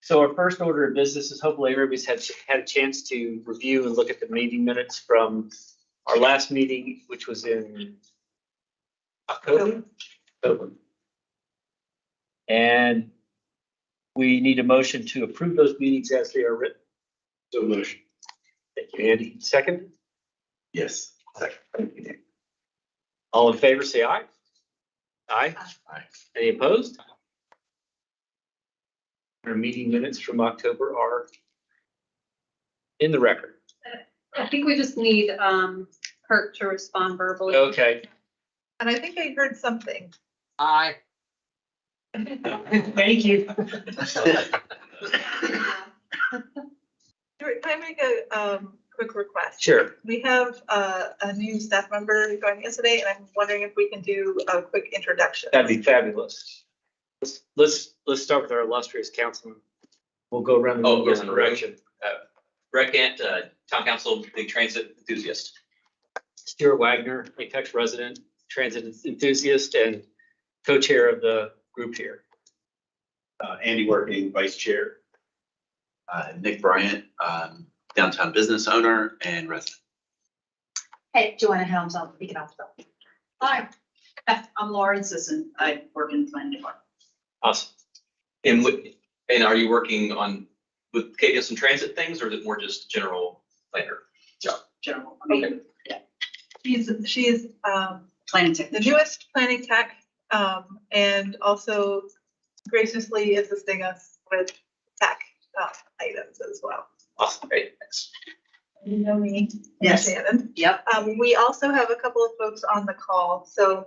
So our first order of business is hopefully everybody's had a chance to review and look at the meeting minutes from our last meeting, which was in October. And we need a motion to approve those meetings as they are written. So motion. Thank you, Andy. Second? Yes. Second. Thank you, Nick. All in favor, say aye. Aye. Aye. Any opposed? Our meeting minutes from October are in the record. I think we just need Kurt to respond verbally. Okay. And I think I heard something. Aye. Thank you. Can I make a quick request? Sure. We have a new staff member joining us today, and I'm wondering if we can do a quick introduction. That'd be fabulous. Let's start with our illustrious councilman. We'll go around the room in direction. Brett Gant, Town Council, big transit enthusiast. Stuart Wagner, Apex resident, transit enthusiast, and co-chair of the group here. Andy Working, Vice Chair. Nick Bryant, downtown business owner and resident. Hey, Joanna Helms, I'll pick it off though. Hi, I'm Lauren Sisson. I work in the planning department. Awesome. And are you working on with KDS and transit things, or is it more just general planner? General, I mean, She's planning the technician. newest planning tech, and also graciously assisting us with tech items as well. Awesome. Great, thanks. You know me, Yes. Shannon. Yep. We also have a couple of folks on the call, so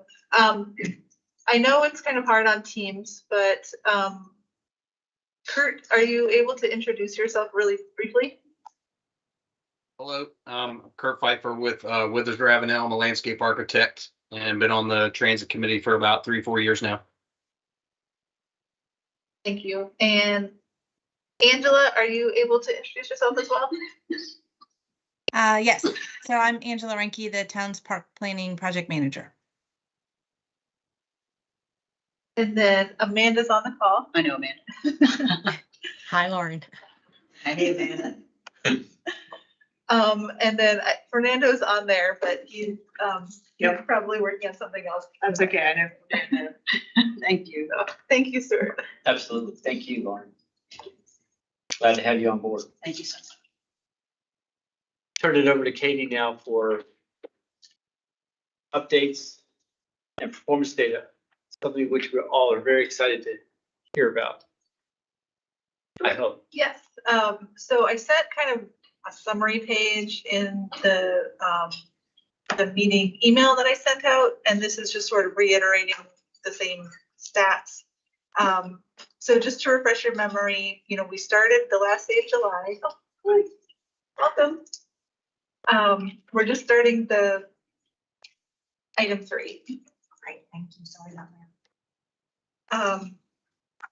I know it's kind of hard on Teams, but Kurt, are you able to introduce yourself really briefly? Hello, Kurt Pfeiffer with Withers Ravenel. I'm a landscape architect and been on the transit committee for about 3-4 years now. Thank you. And Angela, are you able to introduce yourself as well? Yes, so I'm Angela Renke, the town's park planning project manager. And then Amanda's on the call. I know, Amanda. Hi, Lauren. Hey, Amanda. And then Fernando's on there, but he's probably working on something else. That's okay. I know. Thank you. So, thank you, sir. Absolutely. Thank you, Lauren. Glad to have you on board. Thank you so much. Turn it over to Katie now for updates and performance data, something which we all are very excited to hear about. I hope. Yes. So I set kind of a summary page in the meeting email that I sent out, and this is just sort of reiterating the same stats. So just to refresh your memory, we started the last day of July. Oh, hi. Welcome. We're just starting the item 3. Great. Thank you. Sorry about that.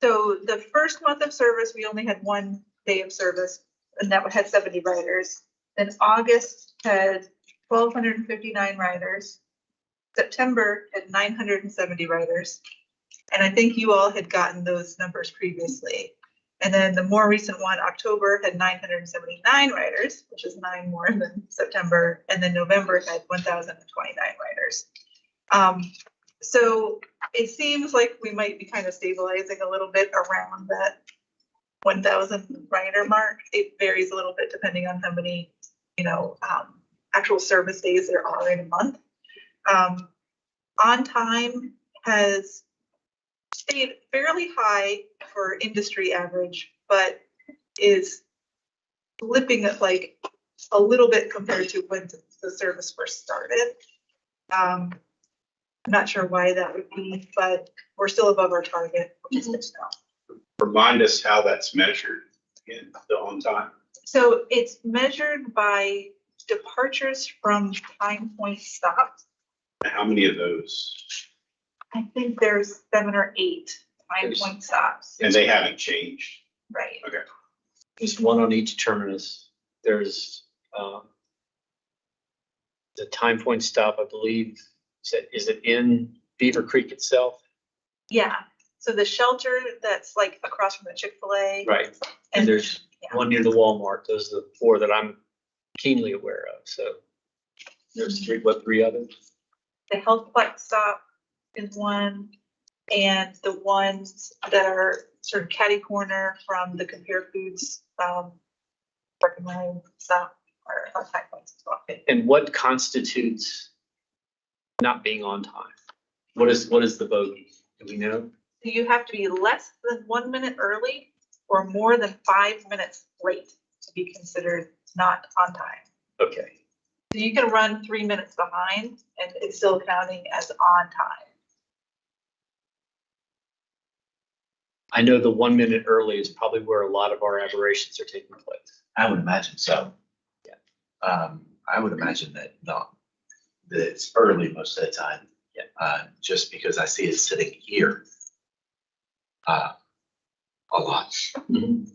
So the first month of service, we only had 1 day of service, and that had 70 riders. Then August had 1,259 riders. September had 970 riders. And I think you all had gotten those numbers previously. And then the more recent one, October, had 979 riders, which is 9 more than September. And then November had 1,029 riders. So it seems like we might be kind of stabilizing a little bit around that 1,000 rider mark. It varies a little bit depending on how many, actual service days there are in a month. On time has stayed fairly high for industry average, but is slipping at like a little bit compared to when the service first started. I'm not sure why that would be, but we're still above our target, which is good to know. Remind us how that's measured in the on time. So it's measured by departures from time point stops. How many of those? I think there's 7 or 8 time point stops. And they haven't changed. Right. Okay. Just one on each terminus. There's the time point stop, I believe. Is it in Beaver Creek itself? Yeah. So the shelter that's like across from the Chick-fil-A. Right. And And there's yeah. one near the Walmart. Those are the four that I'm keenly aware of. So there's three others? the Health Flex stop is one, and the ones that are sort of catty corner from the Compare Foods, parking line stop are High Points as well. And what constitutes not being on time? What is the bogey? Do we know? So you have to be less than 1 minute early or more than 5 minutes late to be considered not on time. Okay. So you can run 3 minutes behind and it's still counting as on time. I know the 1 minute early is probably where a lot of our aberrations are taking place. I would imagine so. Yeah. I would imagine that not, that it's early most of the time. Yeah. Just because I see it sitting here. A lot. Mhm.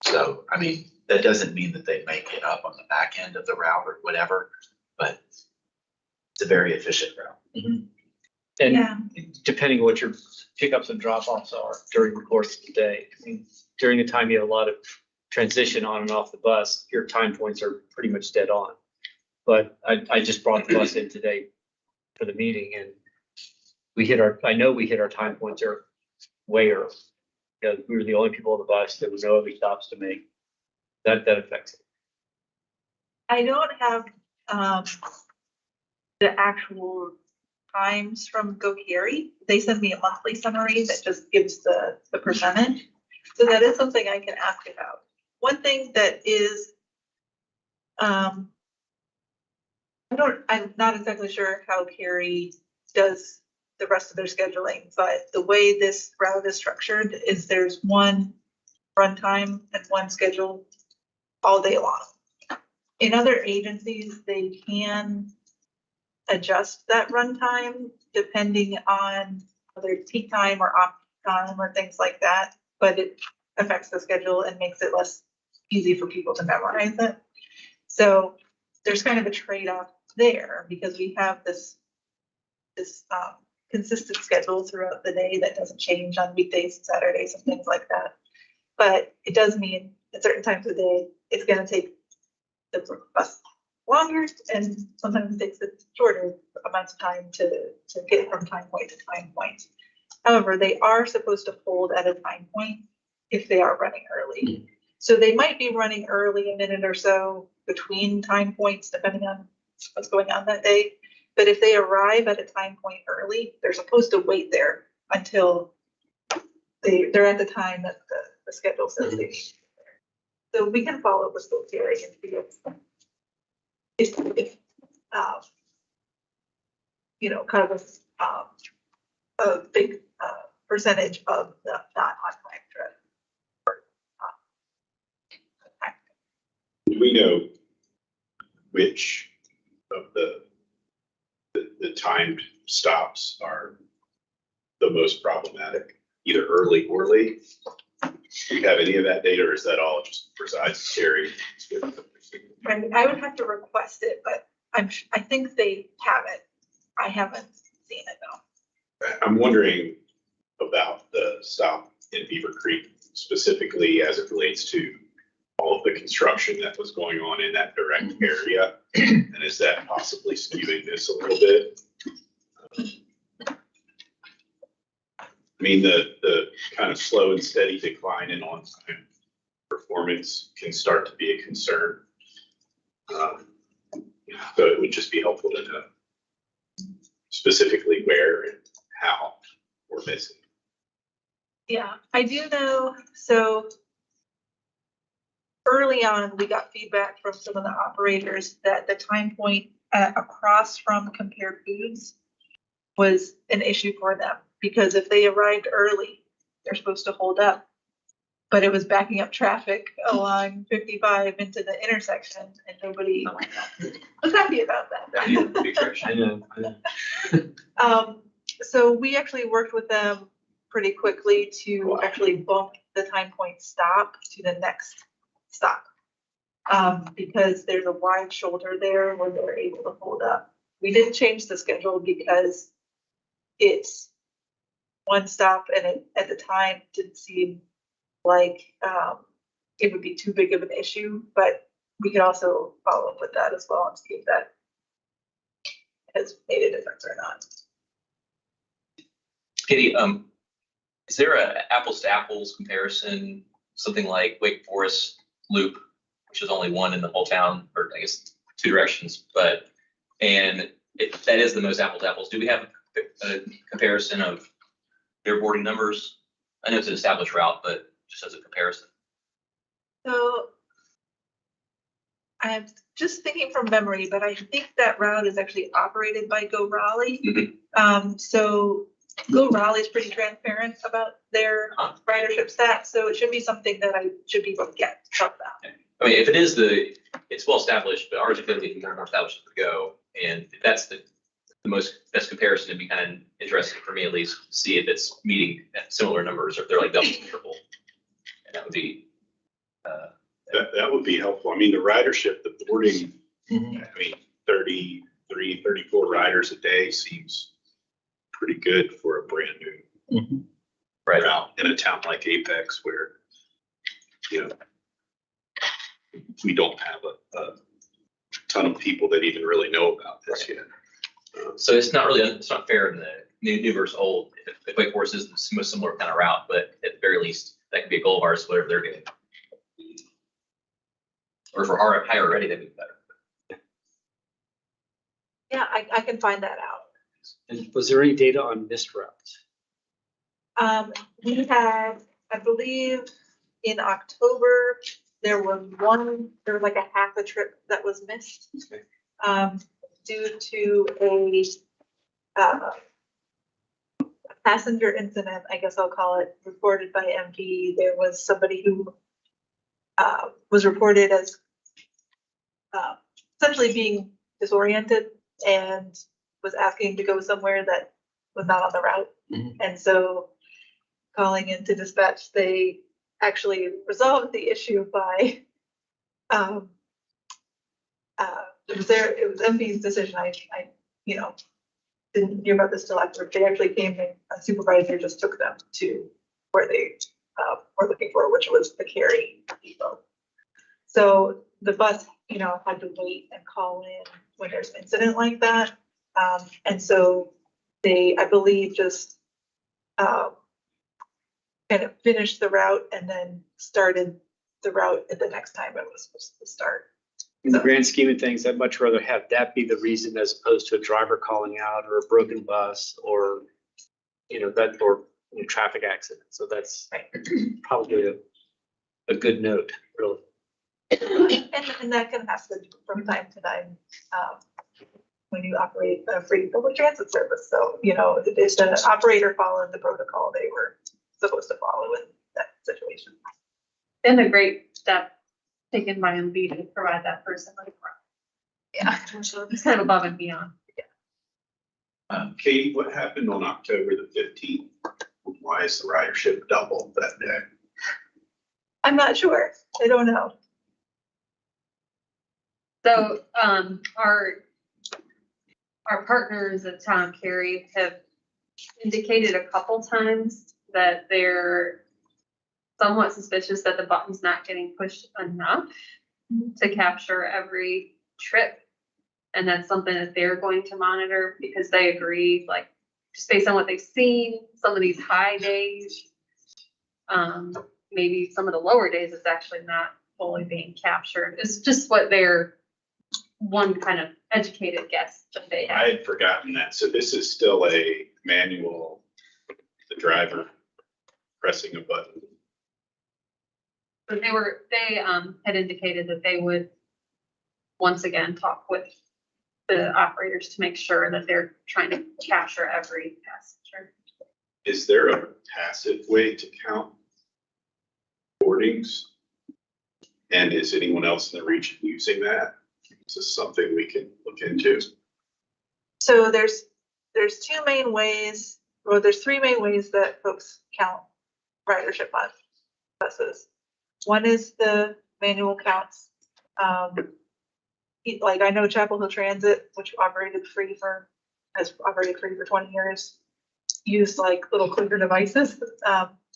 So, I mean, that doesn't mean that they make it up on the back end of the route or whatever, but it's a very efficient route. And Yeah. depending on what your pickups and drop-offs are during the course of the day. I mean, during the time you have a lot of transition on and off the bus, your time points are pretty much dead on. But I just brought the bus in today for the meeting and I know we hit our time points are way early. You know, we were the only people on the bus. There was no other stops to make. That affects it. I don't have the actual times from GoCarry. They send me a monthly summary that just gives the percentage. So that is something I can ask about. One thing that is, I'm not exactly sure how Cary does the rest of their scheduling, but the way this route is structured is there's one runtime and one schedule all day long. In other agencies, they can adjust that runtime depending on whether it's peak time or off time or things like that, but it affects the schedule and makes it less easy for people to memorize it. So there's kind of a trade-off there because we have this consistent schedule throughout the day that doesn't change on weekdays and Saturdays and things like that. But it does mean at certain times of the day, it's gonna take the bus longer and sometimes it takes it shorter amounts of time to get from time point to time point. However, they are supposed to hold at a time point if they are running early. So they might be running early a minute or so between time points, depending on what's going on that day. But if they arrive at a time point early, they're supposed to wait there until they're at the time that the schedule says they need. So we can follow up with GoCarry and see if you know, kind of a big percentage of the not on time trip. Do we know which of the timed stops are the most problematic, either early or late? Do you have any of that data, or is that all just resides Cary? Right, I would have to request it, but I think they have it. I haven't seen it though. I'm wondering about the stop in Beaver Creek specifically as it relates to all of the construction that was going on in that direct area. And is that possibly skewing this a little bit? I mean, the kind of slow and steady decline in on-time performance can start to be a concern. So it would just be helpful to know specifically where and how we're missing. Yeah, I do know, so early on, we got feedback from some of the operators that the time point across from Compare Foods was an issue for them, because if they arrived early, they're supposed to hold up. But it was backing up traffic along 55 into the intersection and nobody was happy about that. I know. So we actually worked with them pretty quickly to actually bump the time point stop to the next stop. Because there's a wide shoulder there where they're able to hold up. We didn't change the schedule because it's one stop, and it, at the time, didn't seem like, it would be too big of an issue, but we could also follow up with that as well and see if that has made a difference or not. Katie, is there a apples to apples comparison, something like Wake Forest Loop, which is only one in the whole town, or I guess two directions, but, and if that is the most apples to apples, do we have a comparison of their boarding numbers? I know it's an established route, but just as a comparison. So I'm just thinking from memory, but I think that route is actually operated by Go Raleigh. So Go Raleigh is pretty transparent about their ridership stats, so it should be something that I should be able to get to talk about. I mean, if it is it's well established, but ours is going to be more established to go. And if that's the best comparison, it'd be kind of interesting for me at least to see if it's meeting similar numbers or if they're like double, triple. And that would be, That would be helpful. I mean, the ridership, the boarding, I mean, 33, 34 riders a day seems pretty good for a brand new right. route in a town like Apex where, you know, we don't have a ton of people that even really know about this yet. So it's not fair in the new versus old. If Wake Forest is the most similar kind of route, but at the very least, that could be a goal of ours, whatever they're getting. Or if we're high already, that'd be better. Yeah, I can find that out. And was there any data on missed routes? We had, I believe, in October, there was like a half a trip that was missed. Due to a passenger incident, I guess I'll call it, reported by MV. There was somebody who was reported as essentially being disoriented and was asking to go somewhere that was not on the route. And so calling into dispatch, they actually resolved the issue by it was MV's decision. I didn't hear about this till after they actually came in. A supervisor just took them to where they were looking for, which was the Cary depot. So the bus, had to wait and call in when there's an incident like that. And so they, I believe, just kind of finished the route and then started the route at the next time it was supposed to start. In the grand scheme of things, I'd much rather have that be the reason as opposed to a driver calling out or a broken bus or, traffic accident. So that's probably a good note, really. And that can happen from time to time when you operate a free public transit service. So, if the operator followed the protocol they were supposed to follow in that situation. And a great step taken by MV to provide that person with a car. Yeah. It's kind of above and beyond. Katie, what happened on October the 15th? Why is the ridership doubled that day? I'm not sure. I don't know. So, our partners at Town Cary have indicated a couple times that they're somewhat suspicious that the button's not getting pushed enough to capture every trip. And that's something that they're going to monitor because they agree, like, just based on what they've seen, some of these high days, maybe some of the lower days, it's actually not fully being captured. It's just what their one kind of educated guess that they have. I had forgotten that. So this is still a manual, the driver pressing a button. But they had indicated that they would once again talk with the operators to make sure that they're trying to capture every passenger. Is there a passive way to count boardings? And is anyone else in the region using that? Is this something we can look into? So there's two main ways, or there's three main ways that folks count ridership on buses. One is the manual counts. Like I know Chapel Hill Transit, which has operated free for 20 years. use like little clicker devices,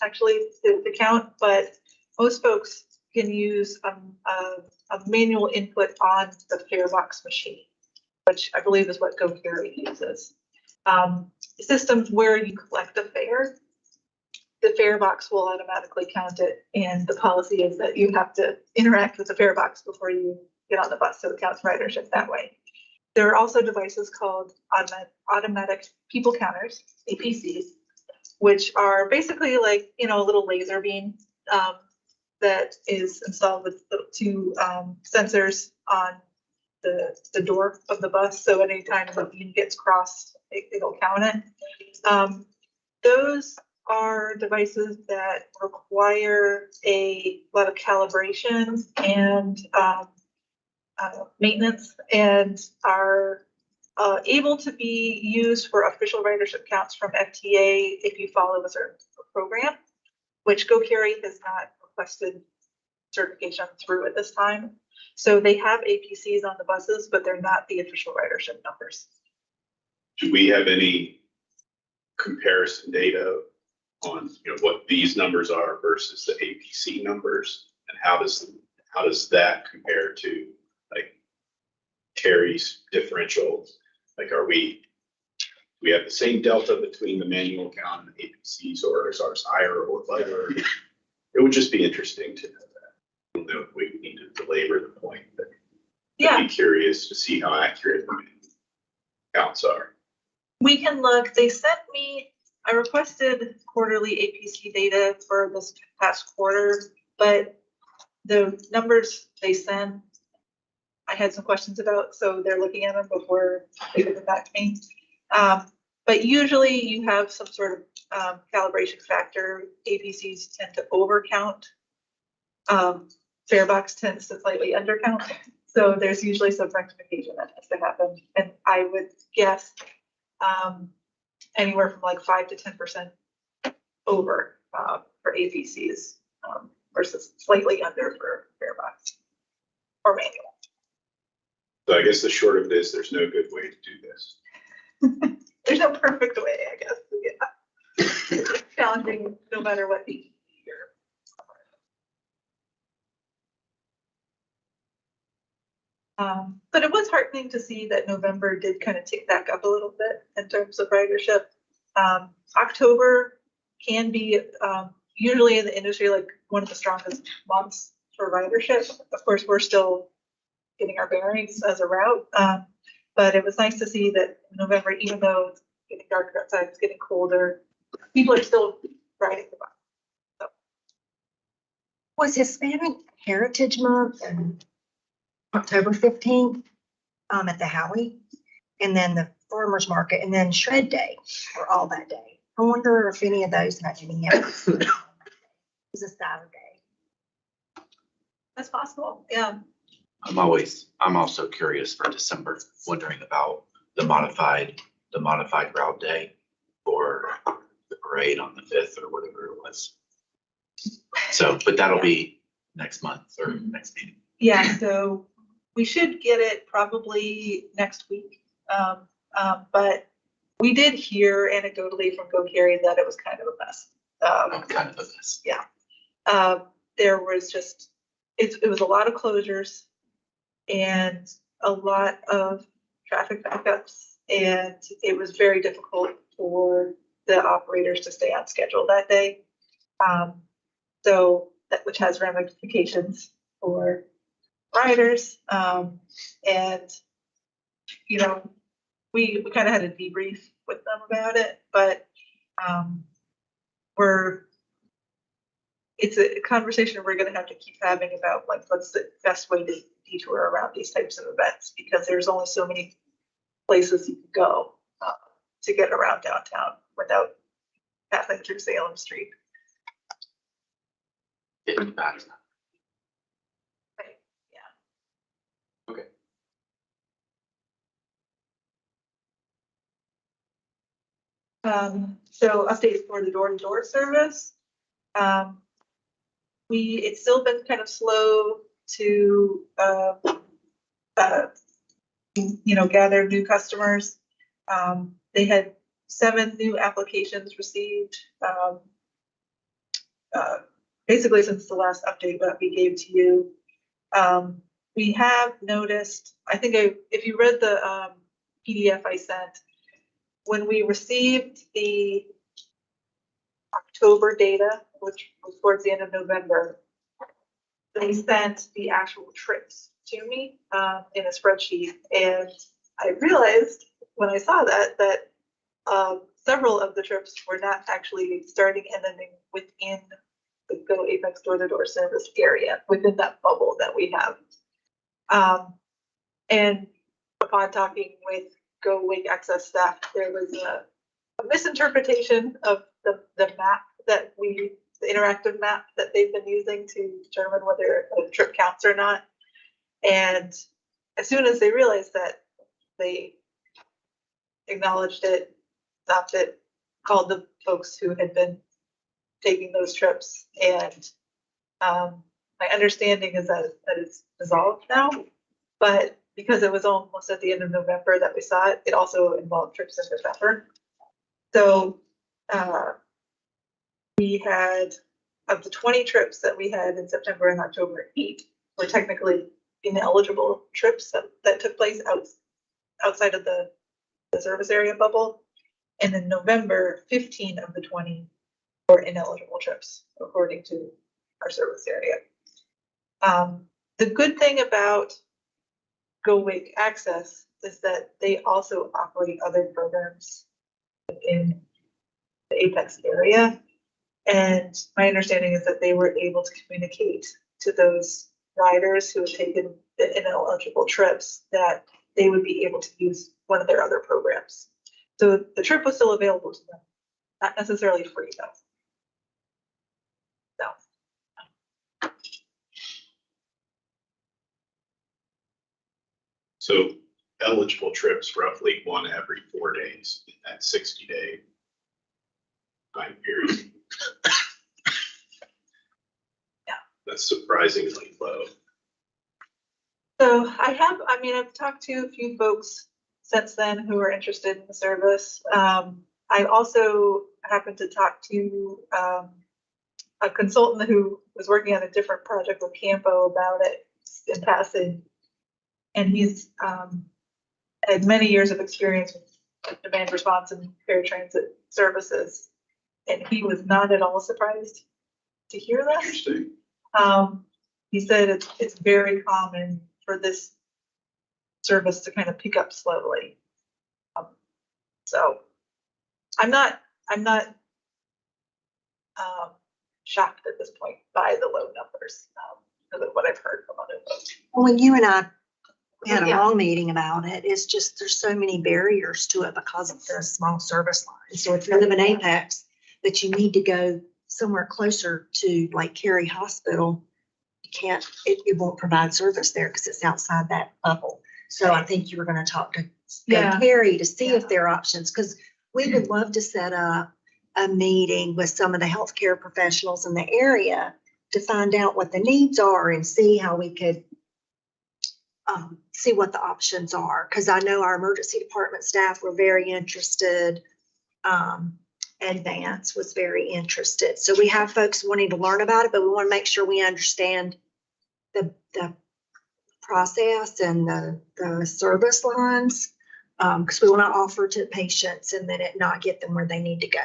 actually to count, but most folks can use a manual input on the fare box machine, which I believe is what GoCarry uses. Systems where you collect the fare, the fare box will automatically count it, and the policy is that you have to interact with the fare box before you get on the bus, so it counts ridership that way. There are also devices called automatic people counters, APCs, which are basically like, you know, a little laser beam that is installed with the two sensors on the door of the bus. So anytime the beam gets crossed, it'll count it. Those are devices that require a lot of calibration and maintenance, and are able to be used for official ridership counts from FTA if you follow a certain program, which GoCarry has not requested certification through at this time. So they have APCs on the buses, but they're not the official ridership numbers. Do we have any comparison data on, you know, what these numbers are versus the APC numbers? And how does that compare to like Terry's differential? Like, we have the same delta between the manual count and the APCs, or is ours higher or lower? It would just be interesting to know that. I don't know if we need to belabor the point, but I'd be curious to see how accurate the counts are. We can look. They sent me, I requested quarterly APC data for this past quarter, but the numbers they sent, I had some questions about, so they're looking at them before they give them back to me. But usually you have some sort of calibration factor. APCs tend to overcount. Farebox tends to slightly undercount. So there's usually some rectification that has to happen. And I would guess anywhere from like 5 to 10% over for APCs versus slightly under for Farebox or manual. So I guess the short of this, there's no good way to do this. There's no perfect way, I guess. Yeah. It's challenging no matter what the year. But it was heartening to see that November did kind of tick back up a little bit in terms of ridership. October can be usually in the industry like one of the strongest months for ridership. Of course, we're still getting our bearings as a route. But it was nice to see that in November, even though it's getting darker outside, it's getting colder, people are still riding the bus. So. Was Hispanic Heritage Month October 15th at the Howie, and then the Farmers Market, and then Shred Day were all that day. I wonder if any of those had any else. It was a Saturday. That's possible, yeah. I'm also curious for December, wondering about the modified route day for the parade on the 5th or whatever it was. So, but that'll be next month or next meeting. Yeah, so we should get it probably next week. But we did hear anecdotally from GoCarry that it was kind of a mess. Kind of a mess. Yeah. There was just, it was a lot of closures and a lot of traffic backups, and it was very difficult for the operators to stay on schedule that day. So that, which has ramifications for riders. And, you know, we kind of had a debrief with them about it, but it's a conversation we're going to have to keep having about like what's the best way to detour around these types of events, because there's only so many places you can go to get around downtown without passing through Salem Street. It's bad. Right, yeah. Okay. So updates for the door-to-door service. It's still been kind of slow to, gather new customers. They had 7 new applications received. Basically since the last update that we gave to you. We have noticed, I think if you read the PDF I sent, when we received the October data, which was towards the end of November, they sent the actual trips to me in a spreadsheet. And I realized when I saw that several of the trips were not actually starting and ending within the Go Apex door-to-door service area, within that bubble that we have. And upon talking with Go Wake Access staff, there was a misinterpretation of the map that the interactive map that they've been using to determine whether a trip counts or not. And as soon as they realized that, they acknowledged it, stopped it, called the folks who had been taking those trips. And my understanding is that it's dissolved now, but because it was almost at the end of November that we saw it, it also involved trips in November. So we had, of the 20 trips that we had in September and October, 8 were technically ineligible trips that took place outside of the service area bubble. And in November, 15 of the 20 were ineligible trips, according to our service area. The good thing about Go Wake Access is that they also operate other programs in the Apex area. And my understanding is that they were able to communicate to those riders who had taken the ineligible trips that they would be able to use one of their other programs. So the trip was still available to them, not necessarily free though. So eligible trips roughly 1 every 4 days in that 60-day time period. Yeah. That's surprisingly low. So I've talked to a few folks since then who are interested in the service. I also happened to talk to a consultant who was working on a different project with Campo about it in passing. And he's had many years of experience with demand response and fair transit services. And he was not at all surprised to hear that. Interesting. He said it's very common for this service to kind of pick up slowly. So I'm not shocked at this point by the low numbers of what I've heard from other folks. When you and I had a Yeah. long meeting about it, it's just, there's so many barriers to it because of the small service line. So if you live in Apex, but you need to go somewhere closer to like Cary Hospital, you can't, it won't provide service there because it's outside that bubble. So I think you were gonna talk to Yeah. Cary to see Yeah. if there are options, because we would love to set up a meeting with some of the healthcare professionals in the area to find out what the needs are and see how we could see what the options are. Because I know our emergency department staff were very interested. Advance was very interested. So we have folks wanting to learn about it, but we want to make sure we understand the process and the service lines. Because we want to offer to patients and then it not get them where they need to go.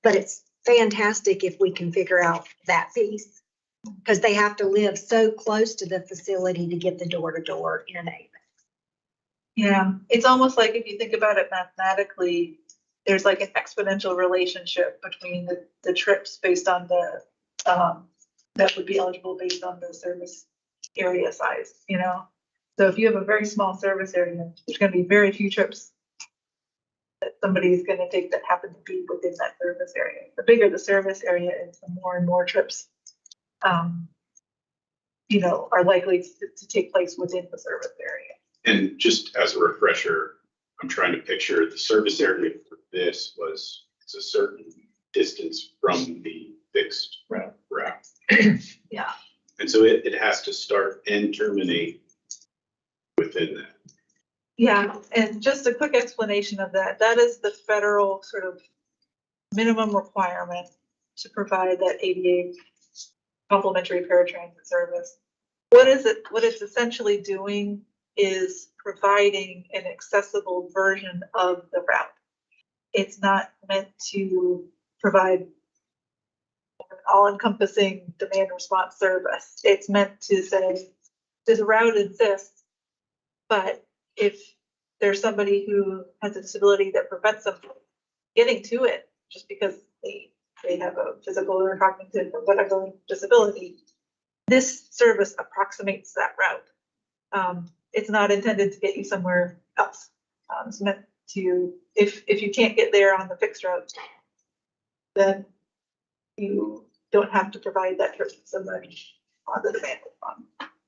But it's fantastic if we can figure out that piece, because they have to live so close to the facility to get the door-to-door in Apex. Yeah, it's almost like if you think about it mathematically, there's like an exponential relationship between the trips based on the that would be eligible based on the service area size, you know? So if you have a very small service area, there's gonna be very few trips that somebody is gonna take that happen to be within that service area. The bigger the service area is, the more and more trips you know, are likely to take place within the service area. And just as a refresher, I'm trying to picture the service area for this it's a certain distance from the fixed route. Yeah. And so it has to start and terminate within that. Yeah, and just a quick explanation of that. That is the federal sort of minimum requirement to provide that ADA complimentary paratransit service. What it's essentially doing is providing an accessible version of the route. It's not meant to provide an all-encompassing demand response service. It's meant to say, this route exists, but if there's somebody who has a disability that prevents them from getting to it just because they have a physical or cognitive or whatever disability, this service approximates that route. It's not intended to get you somewhere else. It's meant to, if you can't get there on the fixed route, then you don't have to provide that to somebody on the demand response.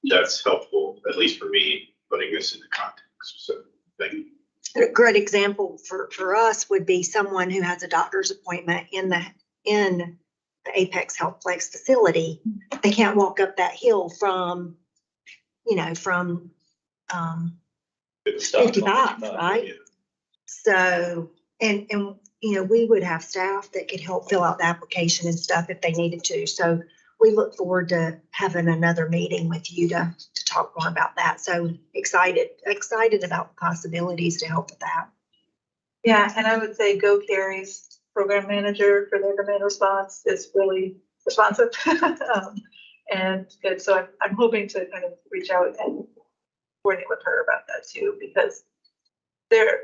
That's helpful, at least for me, putting this into context. So thank you. A great example for us would be someone who has a doctor's appointment in the Apex Healthplex facility. They can't walk up that hill from 55, right? Yeah. So, and we would have staff that could help fill out the application and stuff if they needed to. So we look forward to having another meeting with you to talk more about that. So excited about the possibilities to help with that. Yeah, and I would say Go Carey's program manager for their demand response is really responsive. And good. So I'm hoping to kind of reach out and coordinate with her about that too, because their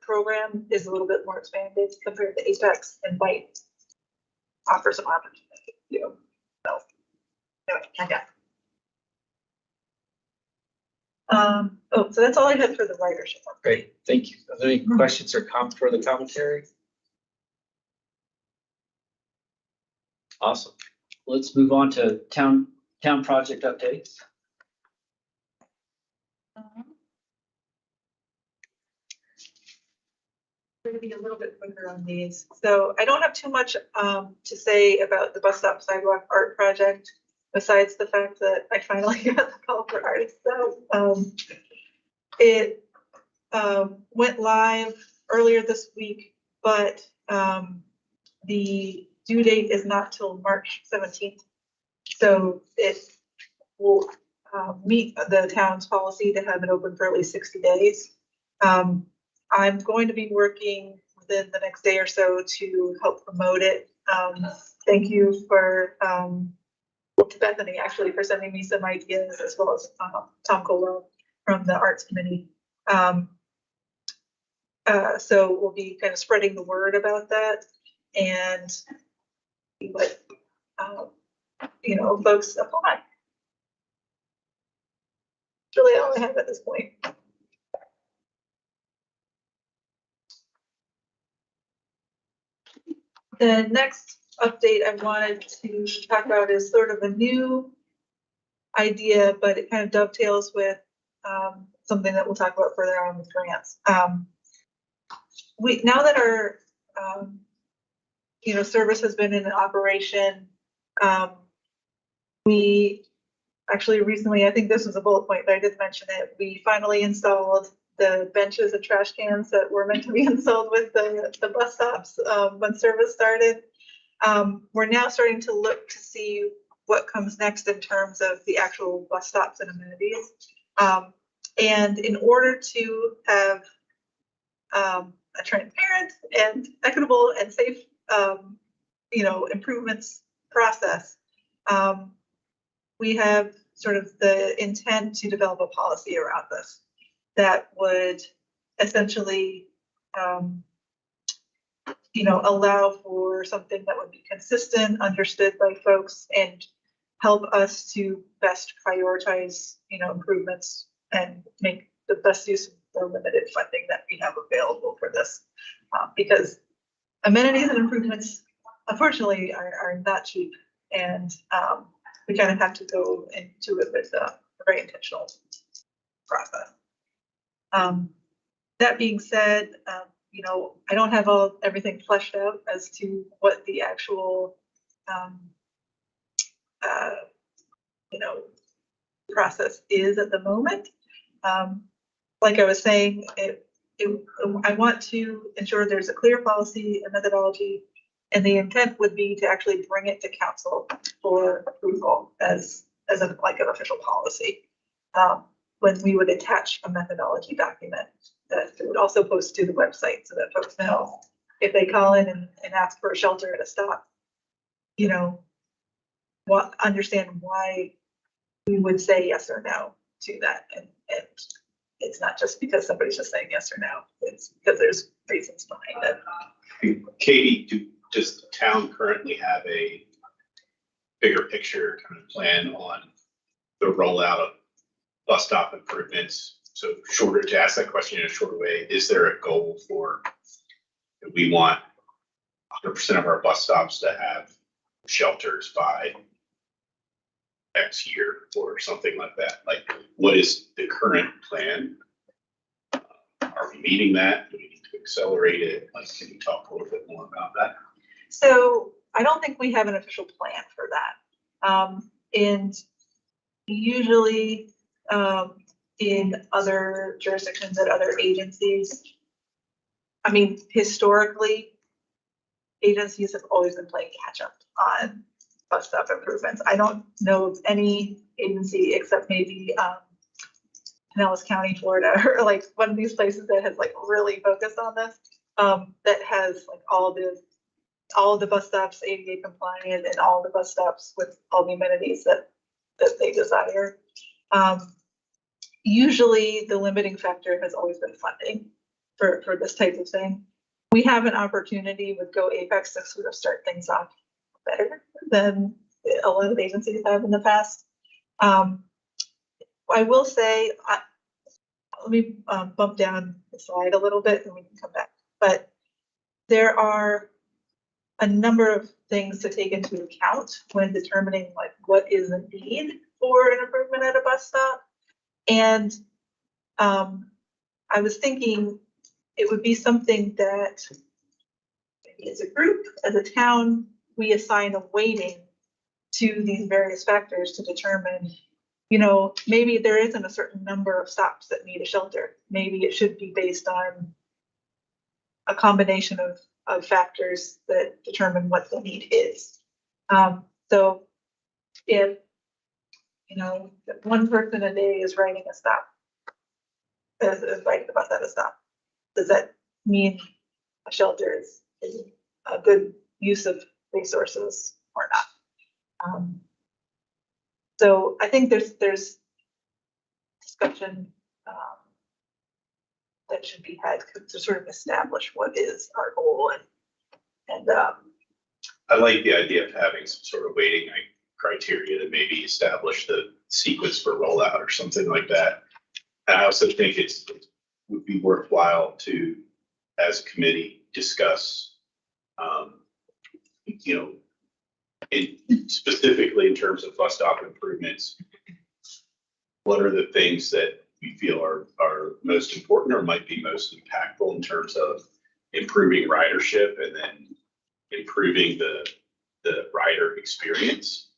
program is a little bit more expanded compared to Apex, and might offer some opportunity, So anyway, so that's all I had for the ridership. Great, thank you. Are there any questions or for the commentary? Awesome. Let's move on to town project updates. Going to be a little bit quicker on these. So I don't have too much to say about the bus stop sidewalk art project, besides the fact that I finally got the call for artists. So it went live earlier this week, but the due date is not till March 17th. So it will meet the town's policy to have it open for at least 60 days. I'm going to be working within the next day or so to help promote it. Thank you to Bethany actually for sending me some ideas, as well as Tom Colo from the Arts Committee. So we'll be kind of spreading the word about that and see what folks apply. That's really all I have at this point. The next update I wanted to talk about is sort of a new idea, but it kind of dovetails with something that we'll talk about further on with grants. Now that our service has been in operation, we actually recently, I think this was a bullet point, but I did mention it, we finally installed the benches and trash cans that were meant to be installed with the bus stops when service started. We're now starting to look to see what comes next in terms of the actual bus stops and amenities. And in order to have a transparent and equitable and safe, improvements process, we have sort of the intent to develop a policy around this that would essentially, allow for something that would be consistent, understood by folks, and help us to best prioritize, improvements and make the best use of the limited funding that we have available for this. Because amenities and improvements, unfortunately, are not cheap, and we kind of have to go into it with a very intentional process. That being said, I don't have everything fleshed out as to what the actual, process is at the moment. Like I was saying, I want to ensure there's a clear policy and methodology. And the intent would be to actually bring it to council for approval as like an official policy. When we would attach a methodology document that would also post to the website so that folks know if they call in and ask for a shelter at a stop, you know, understand why we would say yes or no to that. And it's not just because somebody's just saying yes or no, it's because there's reasons behind it. Katie, does the town currently have a bigger picture kind of plan on the rollout of bus stop improvements? So shorter, to ask that question in a shorter way, is there a goal for, we want 100% of our bus stops to have shelters by X year or something like that? Like, what is the current plan? Are we meeting that? Do we need to accelerate it? Like, can you talk a little bit more about that? So I don't think we have an official plan for that. And usually in other jurisdictions at other agencies, I mean, historically, agencies have always been playing catch up on bus stop improvements. I don't know of any agency except maybe Pinellas County, Florida, or like one of these places that has like really focused on this, that has like all of the bus stops ADA compliant and all the bus stops with all the amenities that they desire. Usually the limiting factor has always been funding for this type of thing. We have an opportunity with Go Apex to sort of start things off better than a lot of agencies have in the past. I will say, let me bump down the slide a little bit and we can come back. But there are a number of things to take into account when determining like what is a need for an improvement at a bus stop. And I was thinking it would be something that as a group, as a town, we assign a weighting to these various factors to determine, you know, maybe there isn't a certain number of stops that need a shelter. Maybe it should be based on a combination of factors that determine what the need is. So if, you know, if one person a day is riding a stop, is riding the bus at a stop, does that mean a shelter is a good use of resources or not? So I think there's discussion that should be had to sort of establish what is our goal and I like the idea of having some sort of weighting criteria to maybe establish the sequence for rollout or something like that. And I also think it would be worthwhile to, as a committee, discuss, you know, specifically in terms of bus stop improvements, what are the things that we feel are most important or might be most impactful in terms of improving ridership and then improving the rider experience.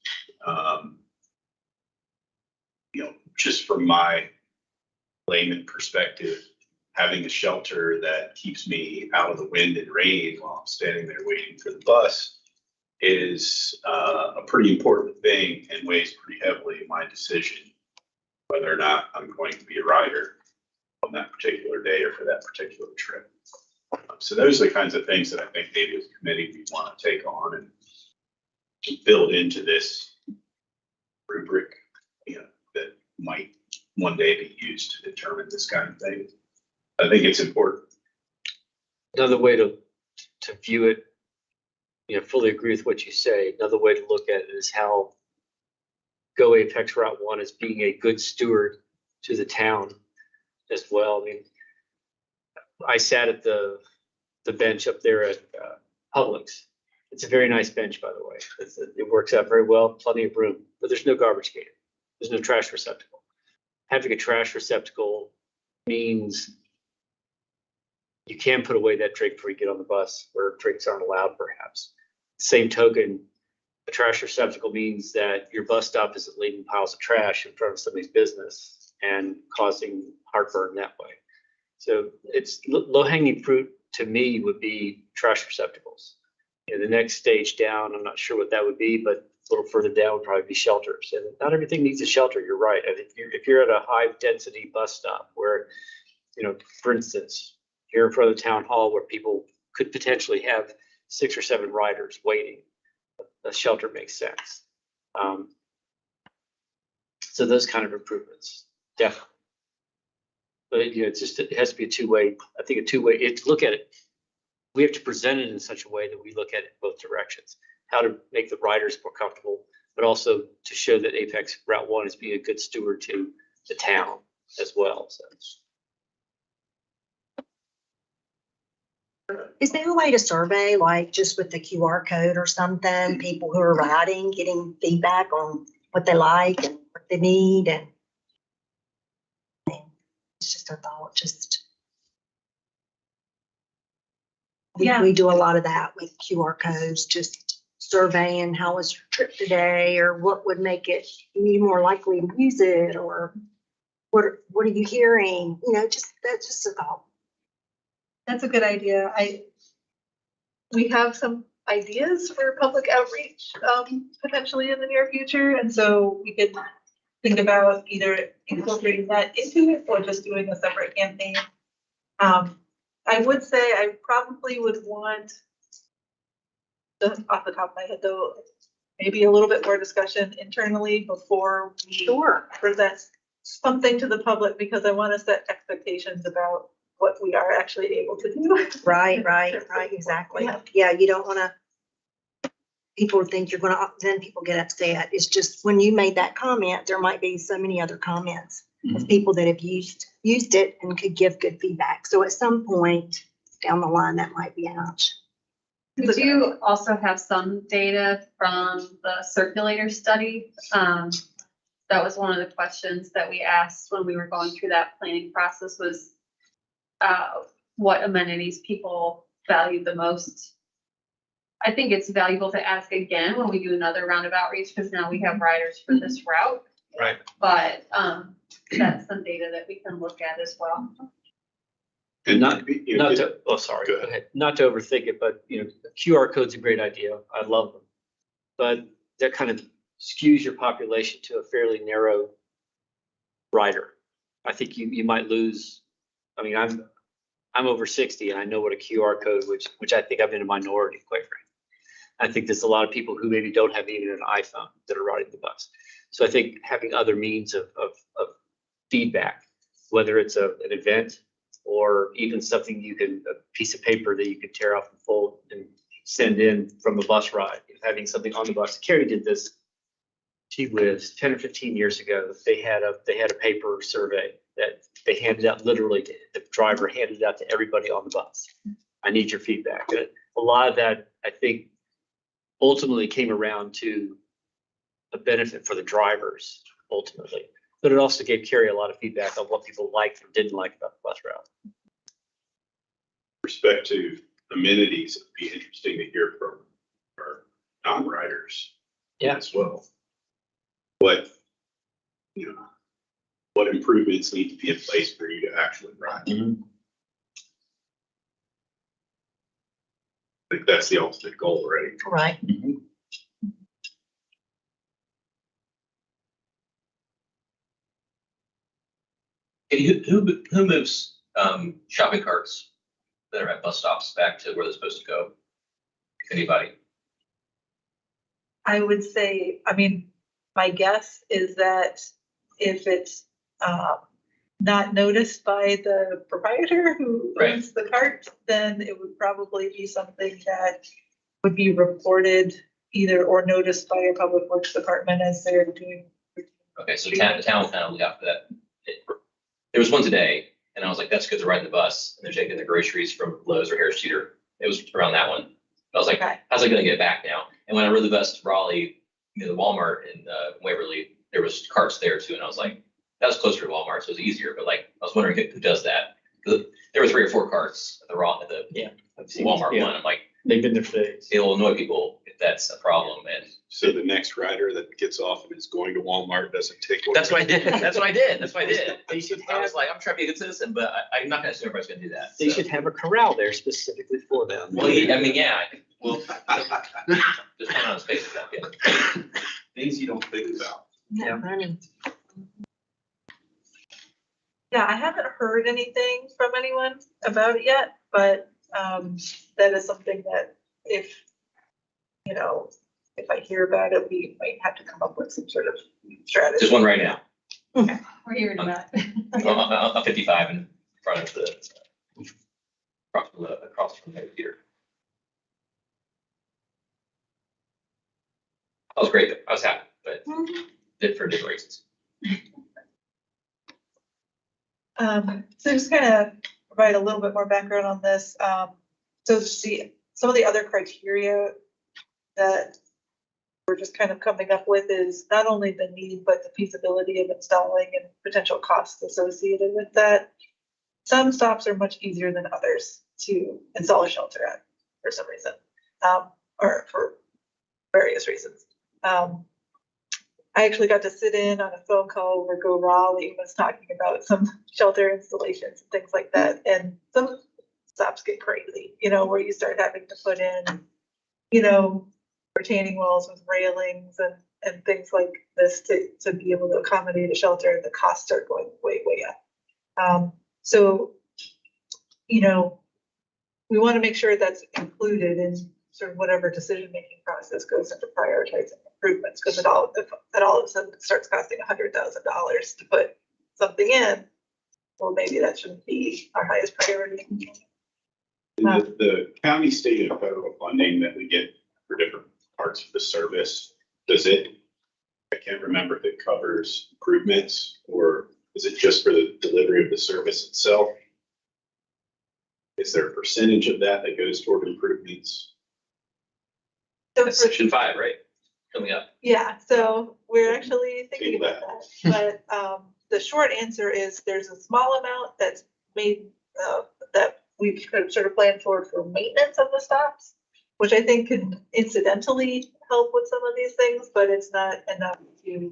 You know, just from my layman perspective, having a shelter that keeps me out of the wind and rain while I'm standing there waiting for the bus is a pretty important thing and weighs pretty heavily in my decision whether or not I'm going to be a rider on that particular day or for that particular trip. So those are the kinds of things that I think maybe as a committee we want to take on and build into this rubric, you know, that might one day be used to determine this kind of thing. I think it's important. Another way to view it, you know, fully agree with what you say. Another way to look at it is how Go Apex Route 1 is being a good steward to the town as well. I mean, I sat at the bench up there at Publix. It's a very nice bench, by the way. It works out very well, plenty of room, but there's no garbage can. There's no trash receptacle. Having a trash receptacle means you can put away that drink before you get on the bus where drinks aren't allowed, perhaps. Same token, a trash receptacle means that your bus stop isn't leaving piles of trash in front of somebody's business and causing heartburn that way. So it's low hanging fruit to me would be trash receptacles. You know, the next stage down, I'm not sure what that would be, but a little further down would probably be shelters. And not everything needs a shelter. You're right. I think if you're at a high density bus stop where, you know, for instance, here in front of the town hall where people could potentially have 6 or 7 riders waiting, a shelter makes sense. So those kind of improvements, definitely. But you know, it has to be a two-way. I think a two-way. Look at it. We have to present it in such a way that we look at it both directions. How to make the riders more comfortable, but also to show that Apex Route 1 is being a good steward to the town as well. So. Is there a way to survey, like just with the QR code or something, people who are riding, getting feedback on what they like and what they need? And it's just a thought, we do a lot of that with QR codes, just surveying how was your trip today, or what would make it you more likely to use it, or what are you hearing? You know, that's just a thought. That's a good idea. We have some ideas for public outreach, potentially in the near future. And so we could think about either incorporating that into it or just doing a separate campaign. I would say I probably would want, just off the top of my head though, maybe a little bit more discussion internally before we present something to the public, because I want to set expectations about what we are actually able to do. Right, exactly. Yeah, you don't want to, people think you're going to, then people get upset. It's just when you made that comment, there might be so many other comments of people that have used it and could give good feedback. So at some point down the line, that might be an option. We do also have some data from the circulator study. That was one of the questions that we asked when we were going through that planning process was what amenities people value the most. I think it's valuable to ask again when we do another round of outreach, because now we have riders for this route. Right. But that's some data that we can look at as well. And Not to overthink it, but you know, QR code's a great idea. I love them, but that kind of skews your population to a fairly narrow rider. I think you might lose. I mean, I'm over 60 and I know what a QR code, which I think I'm in a minority, quite frankly. I think there's a lot of people who maybe don't have even an iPhone that are riding the bus. So I think having other means of feedback, whether it's an event or even something a piece of paper that you could tear off and fold and send in from a bus ride, having something on the bus. Carrie did this, gee whiz, 10 or 15 years ago. They had a paper survey that they handed out, literally, the driver handed it out to everybody on the bus. I need your feedback. And a lot of that, I think, ultimately came around to a benefit for the drivers, ultimately. But it also gave Carrie a lot of feedback on what people liked or didn't like about the bus route. With respect to amenities, it'd be interesting to hear from our non-riders as well. What improvements need to be in place for you to actually ride? I think that's the ultimate goal, right? Right. Who moves shopping carts that are at bus stops back to where they're supposed to go? If anybody? I would say, I mean, my guess is that if it's not noticed by the proprietor who owns the cart, then it would probably be something that would be reported either or noticed by your public works department as they're doing. Okay, so the town kind of look out for that. There was one today, and I was like, that's because they're riding the bus and they're taking their groceries from Lowe's or Harris Teeter. It was around that one. I was like, how's it gonna get back now? And when I rode the bus to Raleigh, the Walmart in Waverly, there was carts there too, and I was like, that was closer to Walmart, so it was easier. But like, I was wondering who does that. There were 3 or 4 carts at the Walmart one. I'm like, They've been there for days. It'll annoy people if that's a problem, and So the next rider that gets off and is going to Walmart doesn't take one. that's what I did. That's what I did. That's what I did. They should I was have, like, I'm trying to be a good citizen, but I'm not gonna assume everybody's gonna do that. they so. should have a corral there specifically for them. Well, I mean, yeah, well, just turn on his face. Yeah. Things you don't think about. Yeah. Funny. Yeah, I haven't heard anything from anyone about it yet, but that is something that if, you know, if I hear about it, we might have to come up with some sort of strategy. Just one right now. We're hearing about it. I'm 55 in front of the, across from the here. I was great, though. I was happy, but did for different reasons. So just kind of provide a little bit more background on this. So some of the other criteria that we're just kind of coming up with is not only the need, but the feasibility of installing and potential costs associated with that. Some stops are much easier than others to install a shelter at for some reason, or for various reasons. I actually got to sit in on a phone call where Go Raleigh was talking about some shelter installations and things like that. And some stops get crazy, you know, where you start having to put in, you know, retaining walls with railings and things like this to be able to accommodate a shelter, and the costs start going way, way up. So, you know, we want to make sure that's included in sort of whatever decision-making process goes into prioritizing improvements, because if all of a sudden it starts costing $100,000 to put something in, well, maybe that shouldn't be our highest priority. The county, state, and federal funding that we get for different parts of the service, does it, I can't remember if it covers improvements, or is it just for the delivery of the service itself? Is there a percentage of that that goes toward improvements? So That's for- section 5, right? Coming up. Yeah, so we're actually thinking about that, but the short answer is there's a small amount that's made, that we've sort of planned for maintenance of the stops, which I think could incidentally help with some of these things, but it's not enough to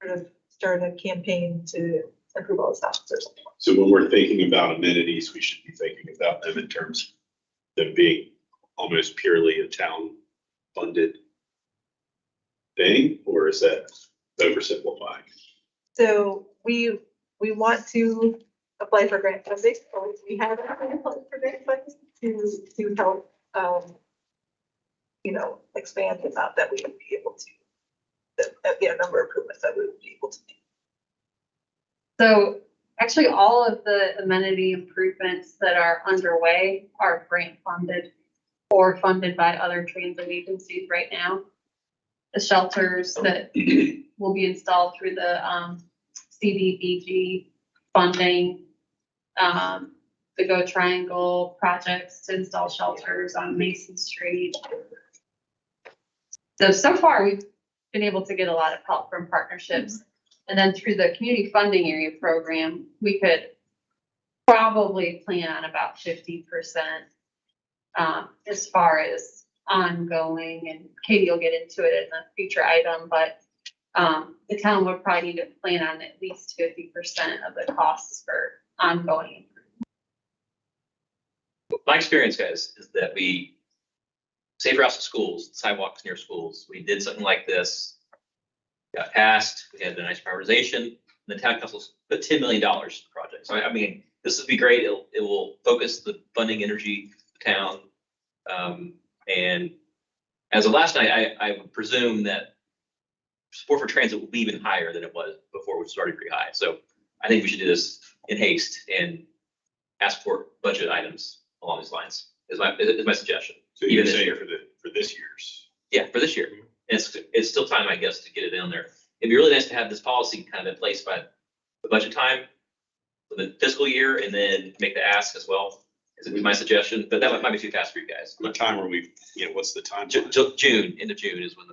sort of start a campaign to improve all the stops or something. So when we're thinking about amenities, we should be thinking about them in terms of them being almost purely a town funded thing, or is that oversimplifying? So we want to apply for grant funding, or we have applied for grant funding to help, you know, expand the amount that we would be able to, the number of improvements that we would be able to make. So actually, all of the amenity improvements that are underway are grant funded or funded by other transit agencies right now. The shelters that will be installed through the CDBG funding, the Go Triangle projects to install shelters on Mason Street. So far, we've been able to get a lot of help from partnerships. And then through the community funding area program, we could probably plan on about 50% as far as ongoing, and Katie will get into it in a future item, but the town would probably need to plan on at least 50% of the costs for ongoing. My experience, guys, is that we, safe routes to schools, sidewalks near schools, we did something like this, got passed, we had a nice prioritization, and the town council put $10 million in the project. So I mean, this would be great. It will focus the funding energy of the town. And as of last night, I would presume that support for transit will be even higher than it was before, which was already pretty high. So I think we should do this in haste and ask for budget items along these lines, is my suggestion. So you're Even this saying year. for this year's? Yeah, for this year. It's still time, I guess, to get it in there. It'd be really nice to have this policy kind of in place by the budget time for the fiscal year, and then make the ask as well. Is it my suggestion? But that might be too fast for you guys. What time are we, what's the time? June, end of June is when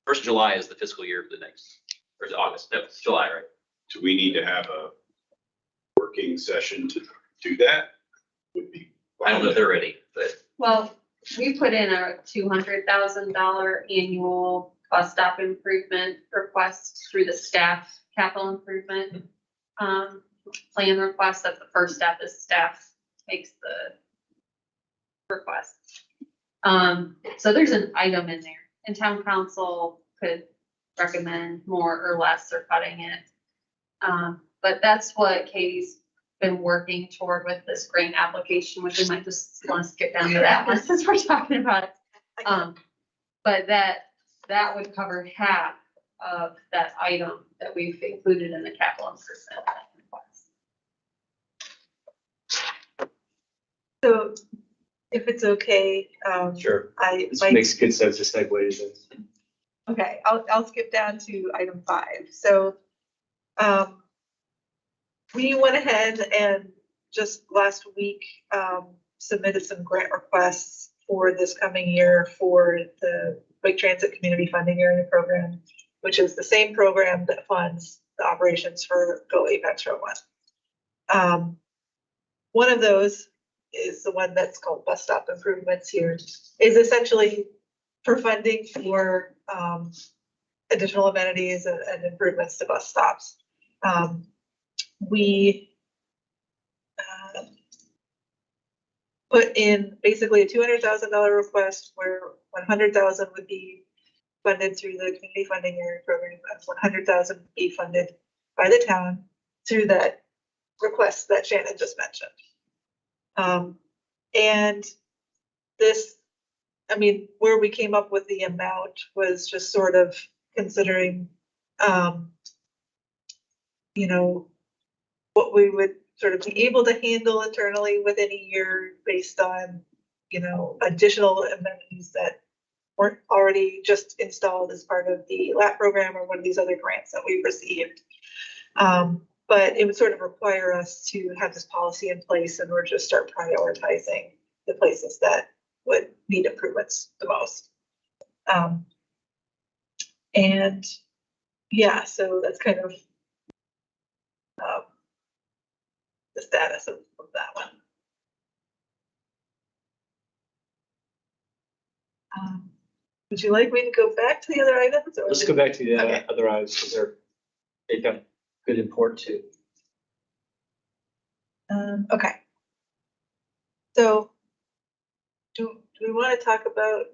first of July is the fiscal year for the next, or is it August? No, it's July, right? Do we need to have a working session to do that? Would be. I don't know if they're ready, but Well, we put in a $200,000 annual bus stop improvement request through the staff capital improvement plan request. That's the first step is staff makes the request. So there's an item in there and town council could recommend more or less or cutting it. But that's what Katie's been working toward with this grant application, which we might just want to skip down to that one since we're talking about it. But that would cover half of that item that we've included in the capital improvement request. So if it's okay, Sure. I This might. makes good sense to segue to this. Okay, I'll skip down to item 5. So, we went ahead and just last week, submitted some grant requests for this coming year for the Wake Transit Community Funding Area Program, which is the same program that funds the operations for Go Apex Road 1. One of those is the one that's called Bus Stop Improvements here, is essentially for funding for additional amenities and improvements to bus stops. We put in basically a $200,000 request where 100,000 would be funded through the community funding area program, and 100,000 would be funded by the town through that request that Shannon just mentioned. And this, I mean, where we came up with the amount was just sort of considering, you know, what we would sort of be able to handle internally within a year based on, you know, additional amenities that weren't already just installed as part of the LAP program or one of these other grants that we've received. But it would sort of require us to have this policy in place in order to start prioritizing the places that would need improvements the most. And yeah, so that's kind of the status of that one. Would you like me to go back to the other items? Or Let's go back to the Okay. other items because they've got good import too. Okay. So do we want to talk about,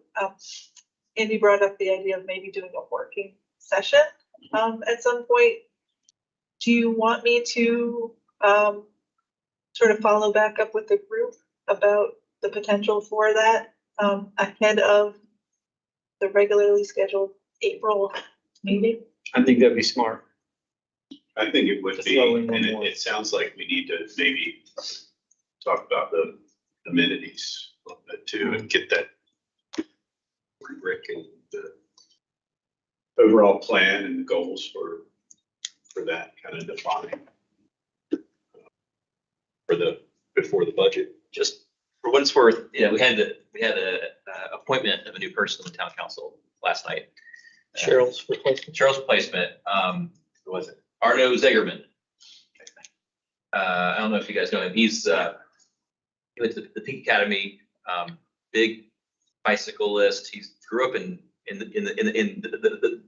Andy brought up the idea of maybe doing a working session at some point. Do you want me to sort of follow back up with the group about the potential for that ahead of the regularly scheduled April meeting? I think that'd be smart. I think it would Just be, throw in and one more. it sounds like we need to maybe talk about the amenities a little bit too, and get that rubric and the overall plan and the goals for that kind of defined before the budget. Just for what it's worth, yeah, we had a appointment of a new person on the town council last night. Cheryl's replacement. Cheryl's replacement, who was it? Arno Zegerman. I don't know if you guys know him. He went to the Peak Academy, big bicyclist. He grew up in the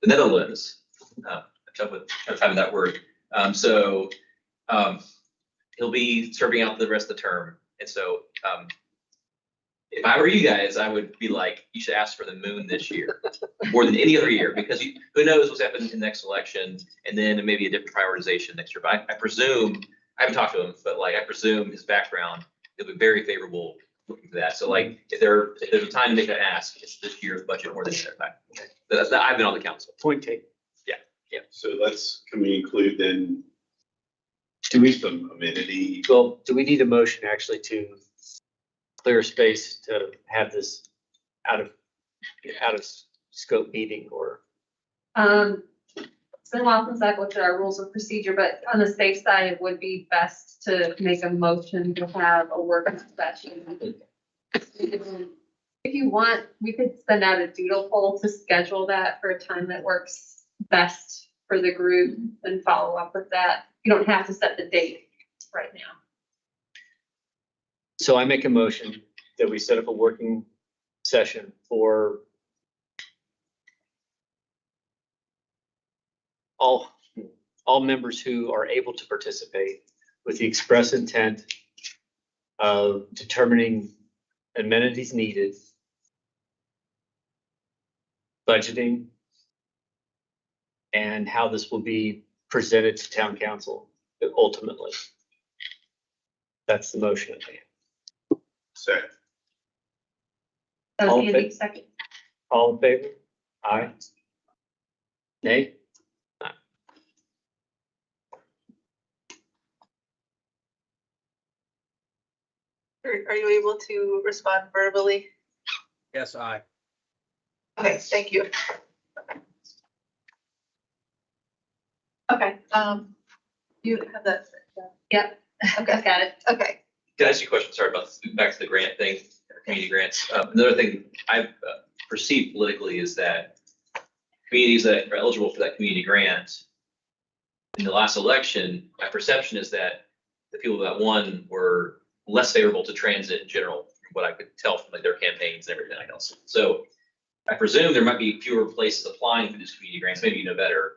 Netherlands. I'm finding that word. So he'll be serving out the rest of the term. And so if I were you guys, I would be like, you should ask for the moon this year more than any other year, because who knows what's happening in the next election, and then maybe a different prioritization next year. But I presume, I haven't talked to him, but like I presume his background, it'll be very favorable looking for that. So like if there's a time to make that ask, it's this year's budget more than the other time. Okay. I've been on the council. Point taken. So can we include then some amenity? Well, do we need a motion actually to clear space to have this out of scope meeting or? It's been a while since I've looked at our rules of procedure, but on the safe side, it would be best to make a motion to have a working session. If you want, we could send out a doodle poll to schedule that for a time that works best for the group and follow up with that. You don't have to set the date right now. So I make a motion that we set up a working session for all members who are able to participate with the express intent of determining amenities needed, budgeting, and how this will be presented to town council ultimately. That's the motion. Second. That All was in Andy, fa- second. All in favor? Aye. Nay? Are you able to respond verbally? Yes, aye. Okay, thank you. Okay, You have that. yep, Okay, I've got it. okay. Can I ask you a question? Sorry about this. Back to the grant thing, community grants. Another thing I've perceived politically is that communities that are eligible for that community grant in the last election, my perception is that the people that won were less favorable to transit in general, from what I could tell from like their campaigns and everything else. So I presume there might be fewer places applying for these community grants, maybe you know better,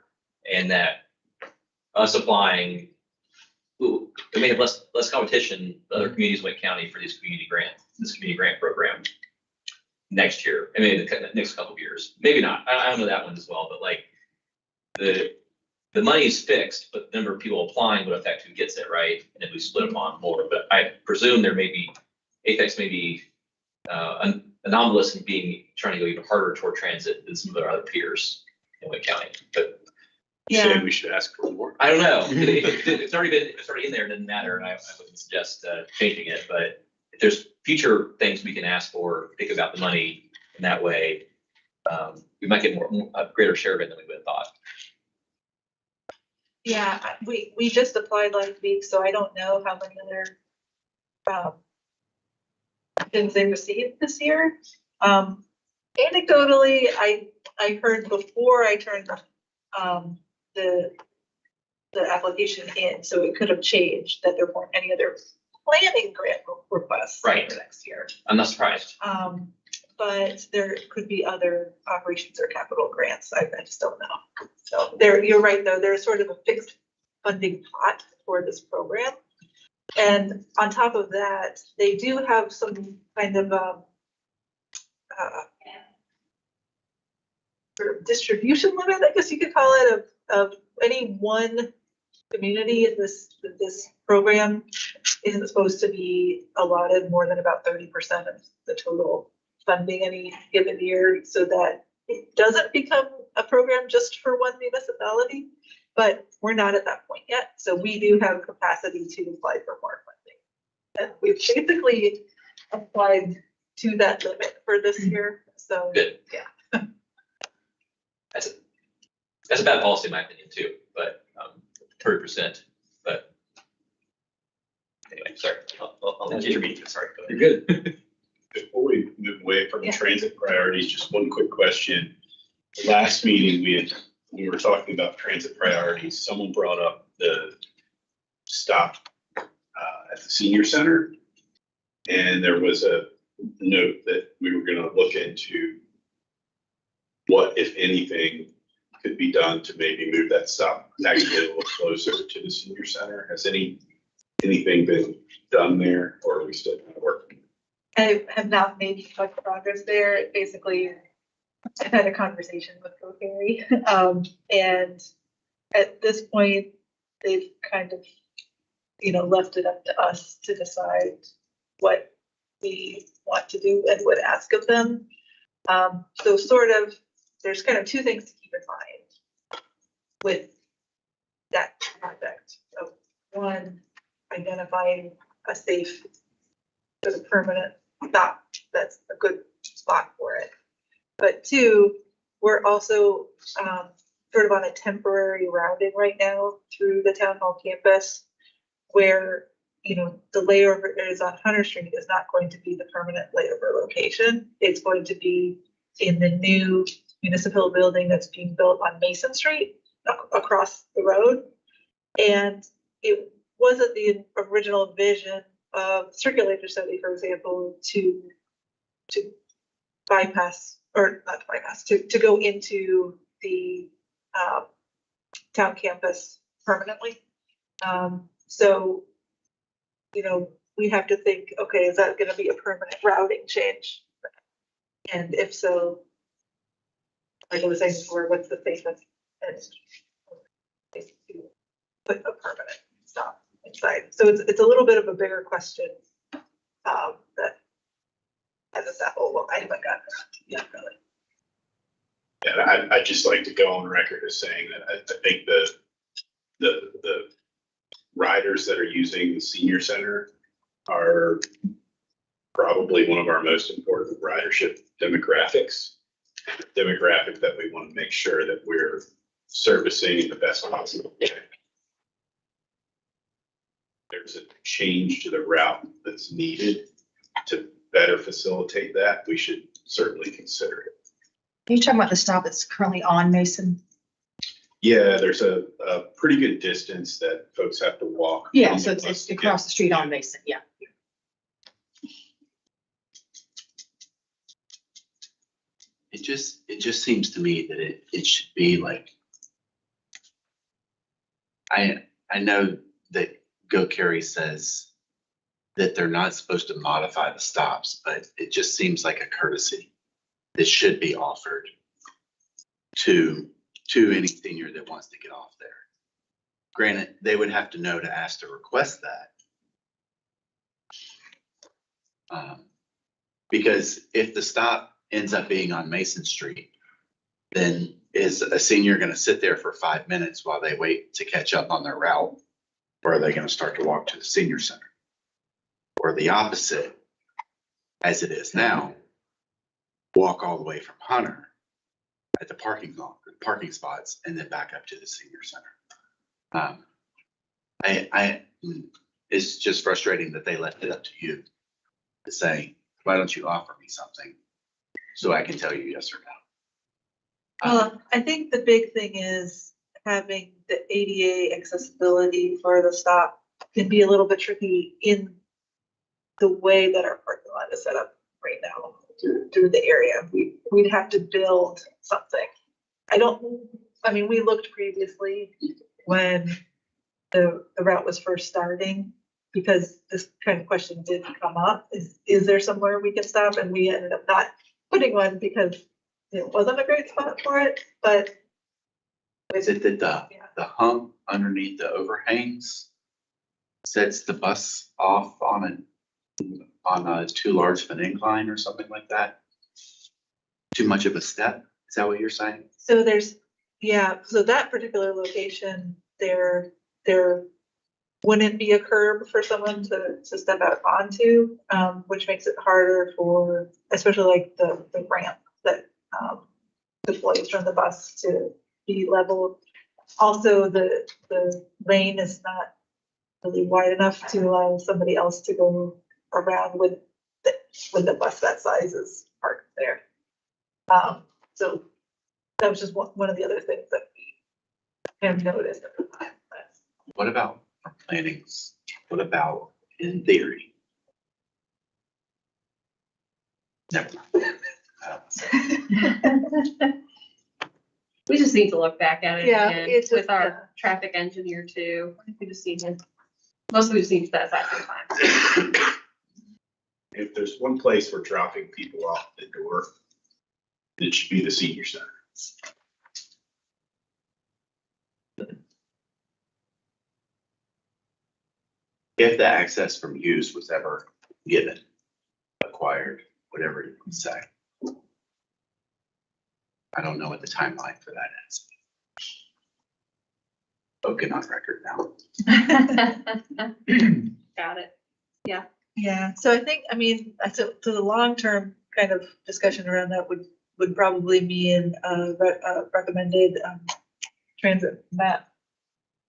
and that us applying, ooh, it may have less competition in other communities in Wake County for this community grant program next year, and maybe the next couple of years. Maybe not. I don't know that one as well, but like the money is fixed, but the number of people applying would affect who gets it, right? And if we split them on more, but I presume there may be, APEX may be anomalous in trying to go even harder toward transit than some of their other peers in Wake County. But Saying we should ask for more. I don't know. It's already in there. It doesn't matter. And I wouldn't suggest changing it, but if there's future things we can ask for, think about the money in that way. We might get a greater share of it than we would have thought. Yeah, we just applied last week, so I don't know how many other things they received this year. Anecdotally, I heard before I turned the application in, so it could have changed, that there weren't any other planning grant requests Right. for next year. I'm not surprised. But there could be other operations or capital grants. I just don't know. So you're right, though. There's sort of a fixed funding pot for this program. And on top of that, they do have some kind of sort of distribution limit, I guess you could call it, of any one community in this program isn't supposed to be allotted more than about 30% of the total funding any given year, so that it doesn't become a program just for one municipality. But we're not at that point yet, so we do have capacity to apply for more funding. And we've basically applied to that limit for this year, so. Good. Yeah. That's a bad policy in my opinion too, but 30%, but anyway, sorry. I'll get your meeting. Sorry. Go ahead. You're good. Before we move away from Yeah. transit priorities, just one quick question. Last meeting, we were talking about transit priorities. Someone brought up the stop at the senior center. And there was a note that we were gonna look into what, if anything, could be done to maybe move that stop actually a little closer to the senior center. Has anything been done there, or are we still kind of working? I have not made much progress there. Basically, I've had a conversation with Gary, and at this point, they've kind of, left it up to us to decide what we want to do and would ask of them. So sort of, there's kind of two things to keep in mind with that project. So one, identifying a safe, sort of permanent stop that's a good spot for it. But two, we're also sort of on a temporary routing right now through the town hall campus, where the layover is on Hunter Street is not going to be the permanent layover location. It's going to be in the new municipal building that's being built on Mason Street across the road. And it wasn't the original vision circulator study, for example, to bypass, or not to bypass, to go into the town campus permanently. So, you know, we have to think, okay, is that gonna be a permanent routing change? And if so, like I was saying before, what's the safest and place to put a permanent stop inside? So it's a little bit of a bigger question, that as a sample, well, I haven't got, yeah, really. And I'd just like to go on record as saying that I think the riders that are using the senior center are probably one of our most important ridership demographics. Demographic that we want to make sure that we're servicing in the best possible way. There's a change to the route that's needed to better facilitate that. We should certainly consider it. Are you talking about the stop that's currently on Mason? Yeah, there's a pretty good distance that folks have to walk. Yeah, from so the bus it's to get- across the street on Mason, yeah. It just seems to me that it should be like, I know that Go Carry says that they're not supposed to modify the stops, but it just seems like a courtesy that should be offered to any senior that wants to get off there. Granted, they would have to know to ask to request that. Because if the stop ends up being on Mason Street, then is a senior gonna sit there for 5 minutes while they wait to catch up on their route? Or are they gonna start to walk to the senior center? Or the opposite, as it is now, walk all the way from Hunter at the parking spots and then back up to the senior center? It's just frustrating that they left it up to you to say, why don't you offer me something so I can tell you yes or no? Well, I think the big thing is having the ADA accessibility for the stop can be a little bit tricky in the way that our parking lot is set up right now through the area. We'd have to build something. We looked previously when the route was first starting, because this kind of question did come up, is there somewhere we can stop? And we ended up not putting one because it wasn't a great spot for it, but. Is it that the hump underneath the overhangs sets the bus off on a too large of an incline or something like that? Too much of a step? Is that what you're saying? So so that particular location, there wouldn't be a curb for someone to step out onto, which makes it harder for, especially like the ramp that deploys from the bus to be level. Also, the lane is not really wide enough to allow somebody else to go around with the bus that size is parked there. So that was just one of the other things that we have noticed at the time. What about for plannings? What about in theory? Never mind. We just need to look back at it Yeah, again it's with just, our traffic engineer too. I think we just need to, mostly we just need to set aside some time. If there's one place we're dropping people off the door, it should be the senior center. If the access from use was ever given, acquired, whatever you would say. I don't know what the timeline for that is. Spoken on record now. Got it. Yeah, so I think, so the long-term kind of discussion around that would probably mean recommended transit map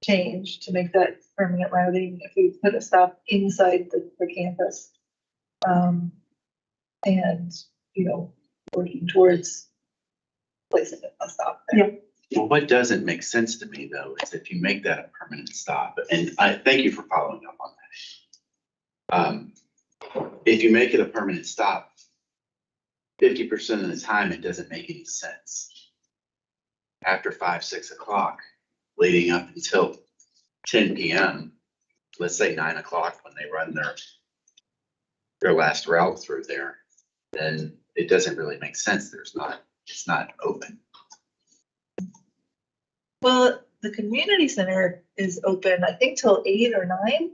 change to make that permanent routing if we put a stop inside the campus. And, working towards placing a stop there. Well, what doesn't make sense to me though, is if you make that a permanent stop, and I thank you for following up on that. If you make it a permanent stop, 50% of the time, it doesn't make any sense. After 5, 6 o'clock, leading up until 10 PM, let's say 9 o'clock when they run their last route through there, then it doesn't really make sense. It's not open. Well, the community center is open, I think, till 8 or 9.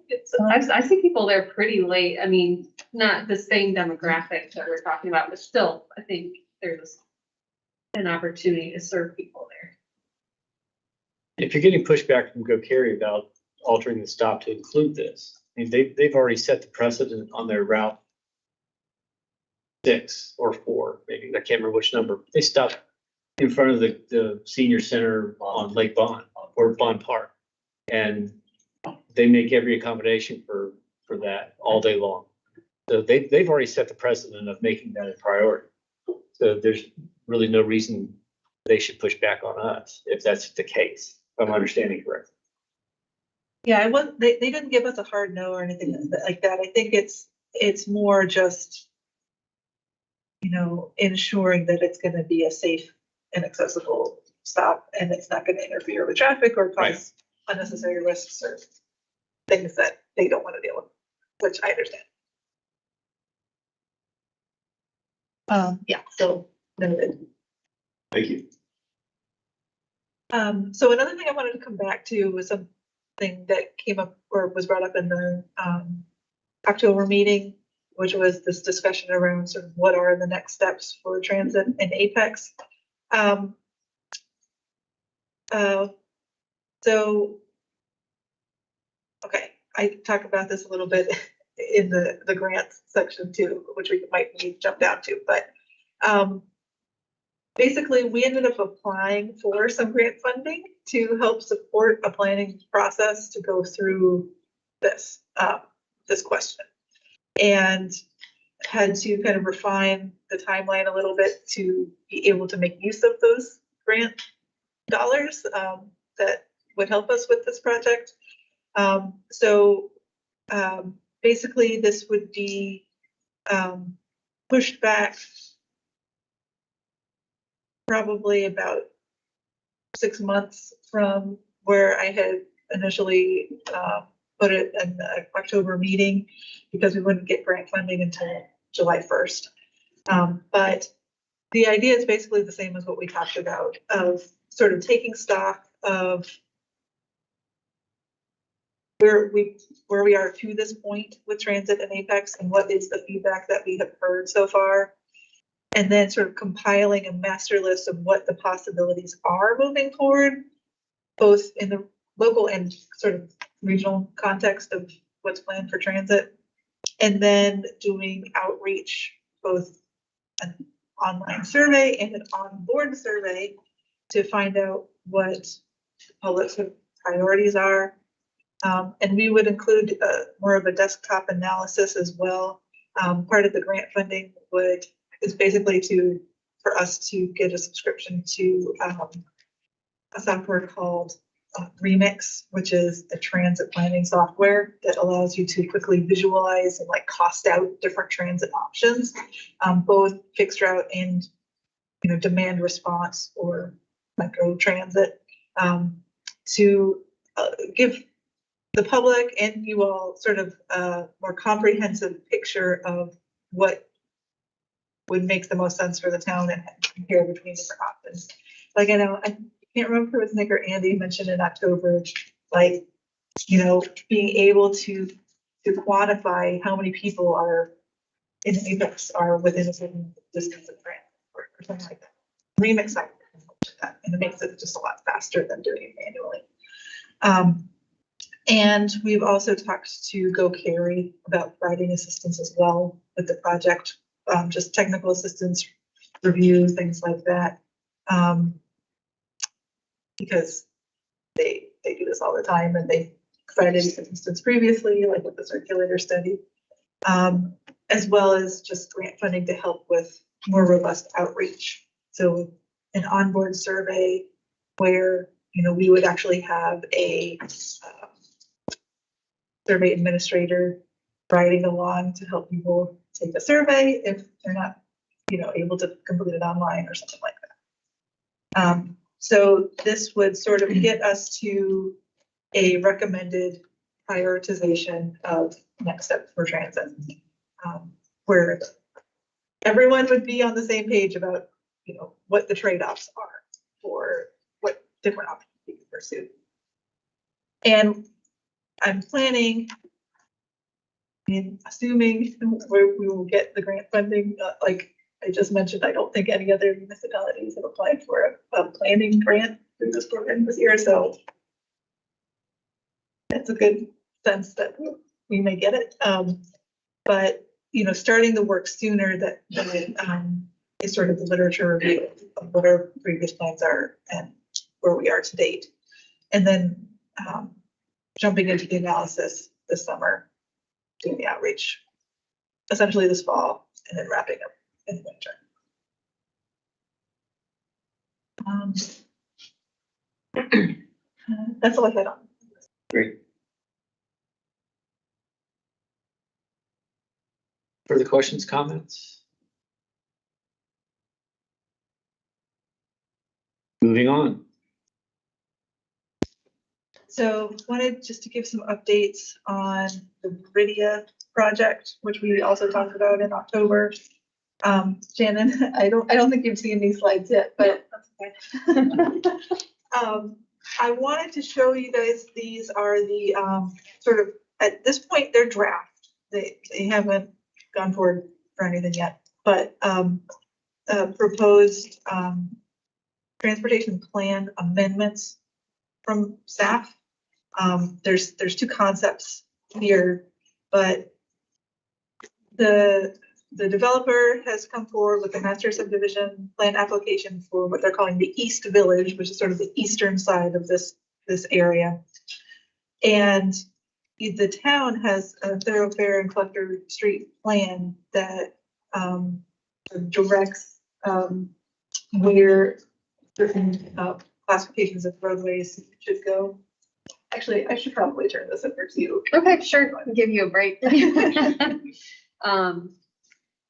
I see people there pretty late. I mean, not the same demographic that we're talking about, but still, I think there's an opportunity to serve people there. If you're getting pushback from Go Carry about altering the stop to include this, I mean, they've already set the precedent on their route 6 or 4, maybe, I can't remember which number. They stopped in front of the senior center on Lake Bond or Bond Park. And they make every accommodation for that all day long. So they've already set the precedent of making that a priority. So there's really no reason they should push back on us if that's the case, if I'm understanding correctly. Yeah, they didn't give us a hard no or anything like that. I think it's more just, ensuring that it's gonna be a safe and accessible stop, and it's not gonna interfere with traffic or cause unnecessary risks or things that they don't want to deal with, which I understand. Yeah, so noted. Thank you. So another thing I wanted to come back to was something that came up or was brought up in the October meeting, which was this discussion around sort of what are the next steps for transit and Apex. Okay, I talked about this a little bit in the grants section too, which we might need to jump down to, but basically we ended up applying for some grant funding to help support a planning process to go through this question, and had to kind of refine the timeline a little bit to be able to make use of those grant dollars that would help us with this project. Basically this would be pushed back probably about 6 months from where I had initially put it in the October meeting, because we wouldn't get grant funding until July 1st. But the idea is basically the same as what we talked about, of sort of taking stock of where we are to this point with transit and Apex, and what is the feedback that we have heard so far, and then sort of compiling a master list of what the possibilities are moving forward, both in the local and sort of regional context of what's planned for transit, and then doing outreach, both an online survey and an on-board survey, to find out what the public's priorities are. And we would include more of a desktop analysis as well. Part of the grant funding is basically for us to get a subscription to a software called Remix, which is a transit planning software that allows you to quickly visualize and cost out different transit options, both fixed route and demand response or micro transit, to give the public and you all sort of a more comprehensive picture of what would make the most sense for the town and compare between different options. I can't remember if it was Nick or Andy mentioned in October, being able to quantify how many people are in Apex are within a certain distance of grant or something like that. Remix, and it makes it just a lot faster than doing it manually. And we've also talked to Go Carry about providing assistance as well with the project, just technical assistance, reviews, things like that. Because they do this all the time, and they provided assistance previously, like with the circulator study, as well as just grant funding to help with more robust outreach. So an onboard survey where we would actually have a survey administrator riding along to help people take the survey if they're not, able to complete it online or something like that. So this would sort of get us to a recommended prioritization of next steps for transit. Where everyone would be on the same page about, what the trade-offs are for what different options we can pursue. And I'm planning, assuming we will get the grant funding, like I just mentioned, I don't think any other municipalities have applied for a planning grant through this program this year, so that's a good sense that we may get it. But, starting the work sooner that is sort of the literature review of what our previous plans are and where we are to date. And then jumping into the analysis this summer, doing the outreach, essentially this fall, and then wrapping up in winter. That's all I had on. Great. Further questions, comments? Moving on. So wanted just to give some updates on the Viridia project, which we also talked about in October. Shannon, I don't think you've seen these slides yet, but I wanted to show you guys, these are the sort of, at this point, they're draft. They haven't gone forward for anything yet, but proposed transportation plan amendments from staff. There's two concepts here, but the developer has come forward with a master subdivision plan application for what they're calling the East Village, which is sort of the eastern side of this area. And the town has a thoroughfare and collector street plan that directs where certain classifications of roadways should go. Actually, I should probably turn this over to you. Okay, sure. I'll give you a break.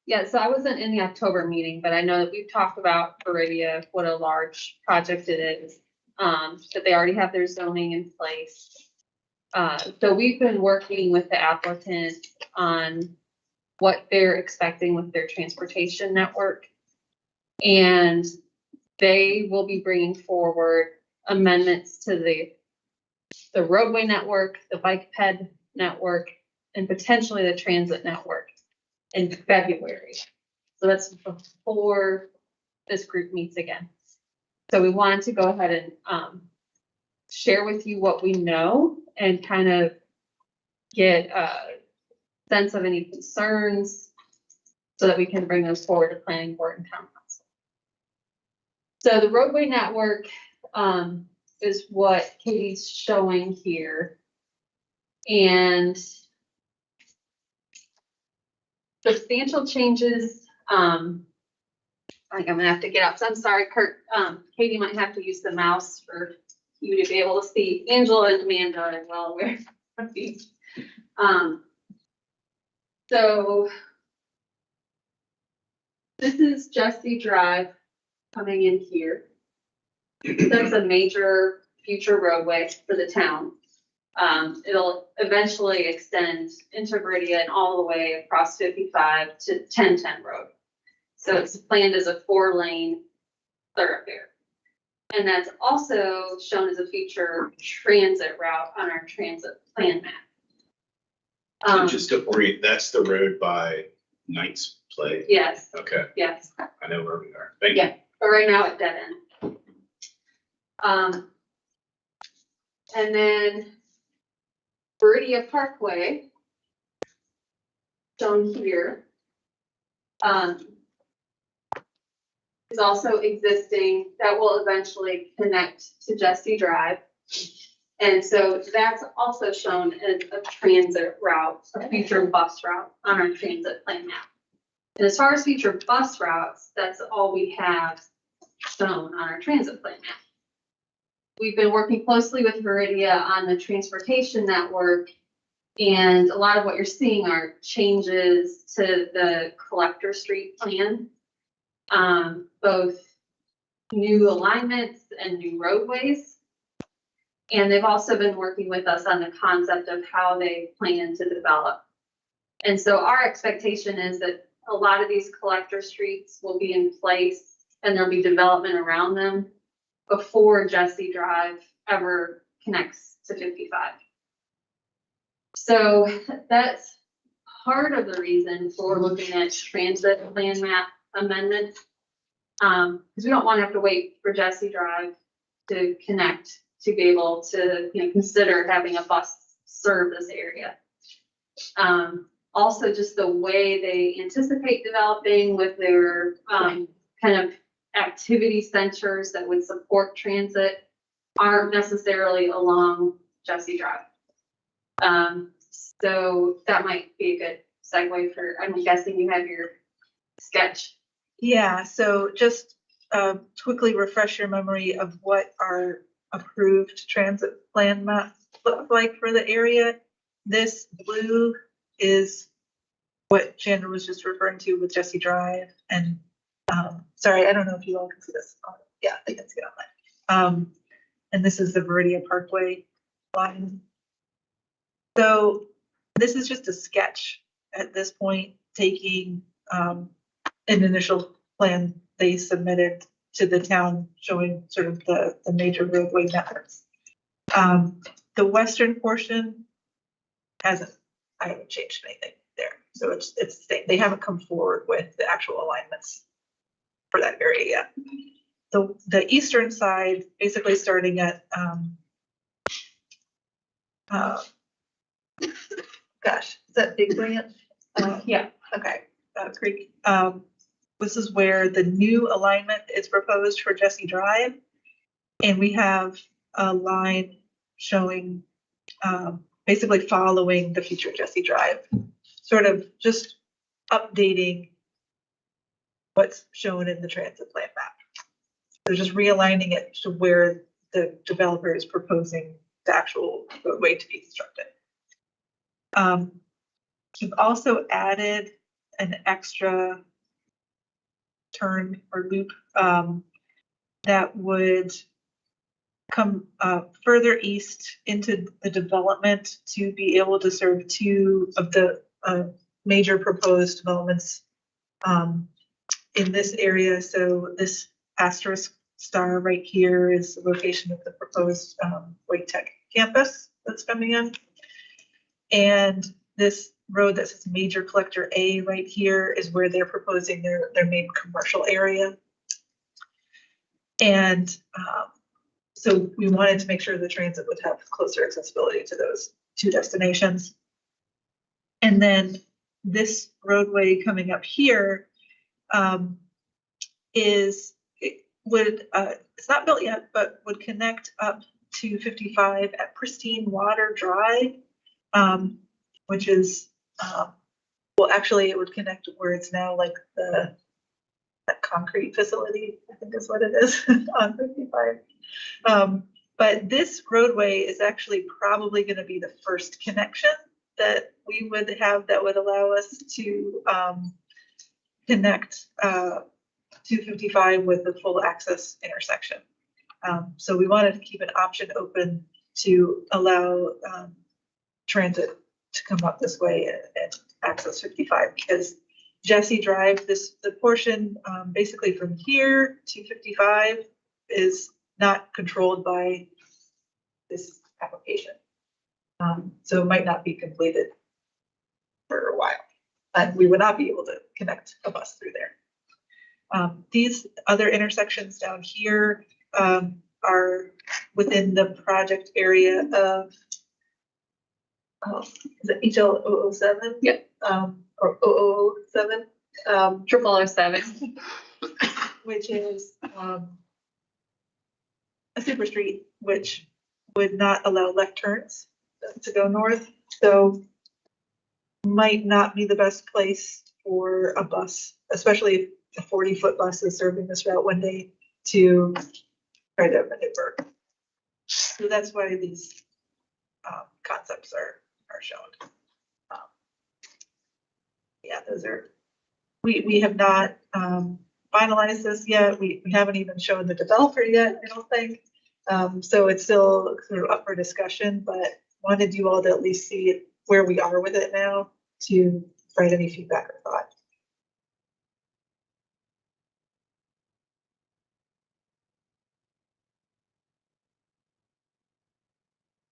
Yeah, so I wasn't in the October meeting, but I know that we've talked about Viridia, what a large project it is, that they already have their zoning in place. So we've been working with the applicant on what they're expecting with their transportation network. And they will be bringing forward amendments to the roadway network, the bike ped network, and potentially the transit network in February. So that's before this group meets again. So we wanted to go ahead and share with you what we know and kind of get a sense of any concerns so that we can bring those forward to planning board and town council. So the roadway network is what Katie's showing here. And substantial changes, I think I'm gonna have to get up. So I'm sorry, Kurt. Katie might have to use the mouse for you to be able to see. Angela and Amanda are well aware of these. So this is Jesse Drive coming in here. That's a major future roadway for the town. It'll eventually extend into Viridia and all the way across 55 to 1010 Road. So it's planned as a 4-lane thoroughfare. And that's also shown as a future transit route on our transit plan map. So just to orient, that's the road by Knight's Play? Yes. Okay, Yes. I know where we are. Thank you. Yeah, but right now it's dead end. And then Viridia Parkway, shown here, is also existing. That will eventually connect to Jesse Drive. And so that's also shown as a transit route, a future bus route on our transit plan map. And as far as future bus routes, that's all we have shown on our transit plan map. We've been working closely with Viridia on the transportation network And a lot of what you're seeing are changes to the collector street plan. Both new alignments and new roadways. And they've also been working with us on the concept of how they plan to develop. And so our expectation is that a lot of these collector streets will be in place and there'll be development around them before Jesse Drive ever connects to 55. So that's part of the reason for looking at transit plan map amendments. Because we don't want to have to wait for Jesse Drive to connect to be able to, consider having a bus serve this area. Also, just the way they anticipate developing with their kind of activity centers that would support transit aren't necessarily along Jesse Drive. So that might be a good segue for, I'm guessing you have your sketch. Yeah, so just quickly refresh your memory of what our approved transit plan map look like for the area. This blue is what Chandra was just referring to with Jesse Drive. And sorry, I don't know if you all can see this. Yeah, I can see it online. And this is the Viridia Parkway line. So this is just a sketch at this point, taking an initial plan they submitted to the town showing sort of the major roadway networks. The western portion I haven't changed anything there. So it's the same. They haven't come forward with the actual alignments for that area yet. The eastern side, basically starting at, gosh, is that Big Branch? Yeah. Okay, Creek. This is where the new alignment is proposed for Jesse Drive. And we have a line showing, basically following the future Jesse Drive, sort of just updating what's shown in the transit plan map. They're just realigning it to where the developer is proposing the actual roadway to be constructed. We've also added an extra turn or loop that would come further east into the development to be able to serve two of the major proposed developments in this area. So this asterisk star right here is the location of the proposed Wake Tech campus that's coming in. And this road that says Major Collector A right here is where they're proposing their main commercial area. And so we wanted to make sure the transit would have closer accessibility to those two destinations. And then this roadway coming up here it's not built yet, but would connect up to 55 at Pristine Water Drive, which is, well, actually it would connect where it's now like that concrete facility, I think is what it is on 55. But this roadway is actually probably going to be the first connection that we would have that would allow us to connect 255 with the full access intersection. So we wanted to keep an option open to allow transit to come up this way and access 55, because Jesse Drive, the portion basically from here to 55 is not controlled by this application. So it might not be completed for a while, and we would not be able to connect a bus through there. These other intersections down here are within the project area of, is it HL 007? Yep. Or 007? 0007. Which is a super street, which would not allow left turns to go north. So might not be the best place for a bus, especially if a 40-foot bus is serving this route one day, to try to maneuver. So that's why these concepts are are shown. Yeah, those are, we have not finalized this yet. We haven't even shown the developer yet, I don't think. So it's still sort of up for discussion, but wanted you all to at least see where we are with it now to write any feedback or thought.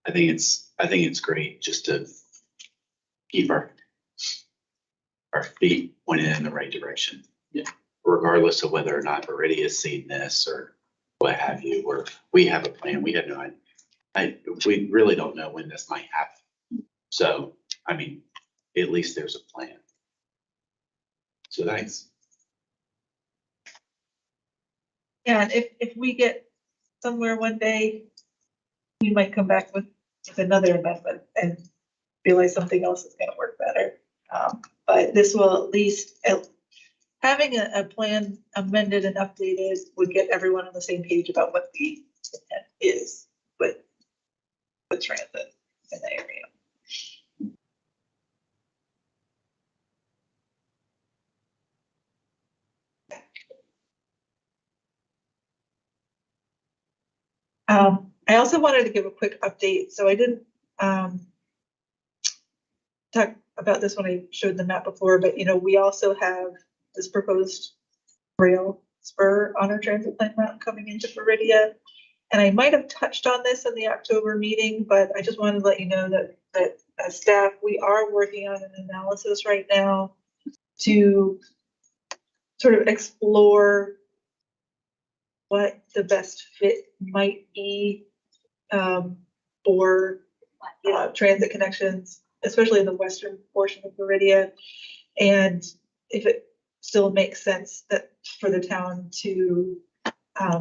I think it's great just to keep our feet pointed in the right direction. Yeah. Regardless of whether or not Viridia's seen this or what have you, we have a plan. We have no, we really don't know when this might happen. So, I mean, at least there's a plan. So thanks. Yeah, and if we get somewhere one day, we might come back with another amendment and realize something else is gonna work better. But this will at least, having a plan amended and updated would get everyone on the same page about what the intent is with transit in the area. I also wanted to give a quick update. So I didn't talk about this when I showed the map before, but we also have this proposed rail spur on our transit plan map coming into Viridia. And I might have touched on this in the October meeting, but I just wanted to let you know that as staff, we are working on an analysis right now to sort of explore what the best fit might be for transit connections, especially in the western portion of Viridia, and if it still makes sense that for the town to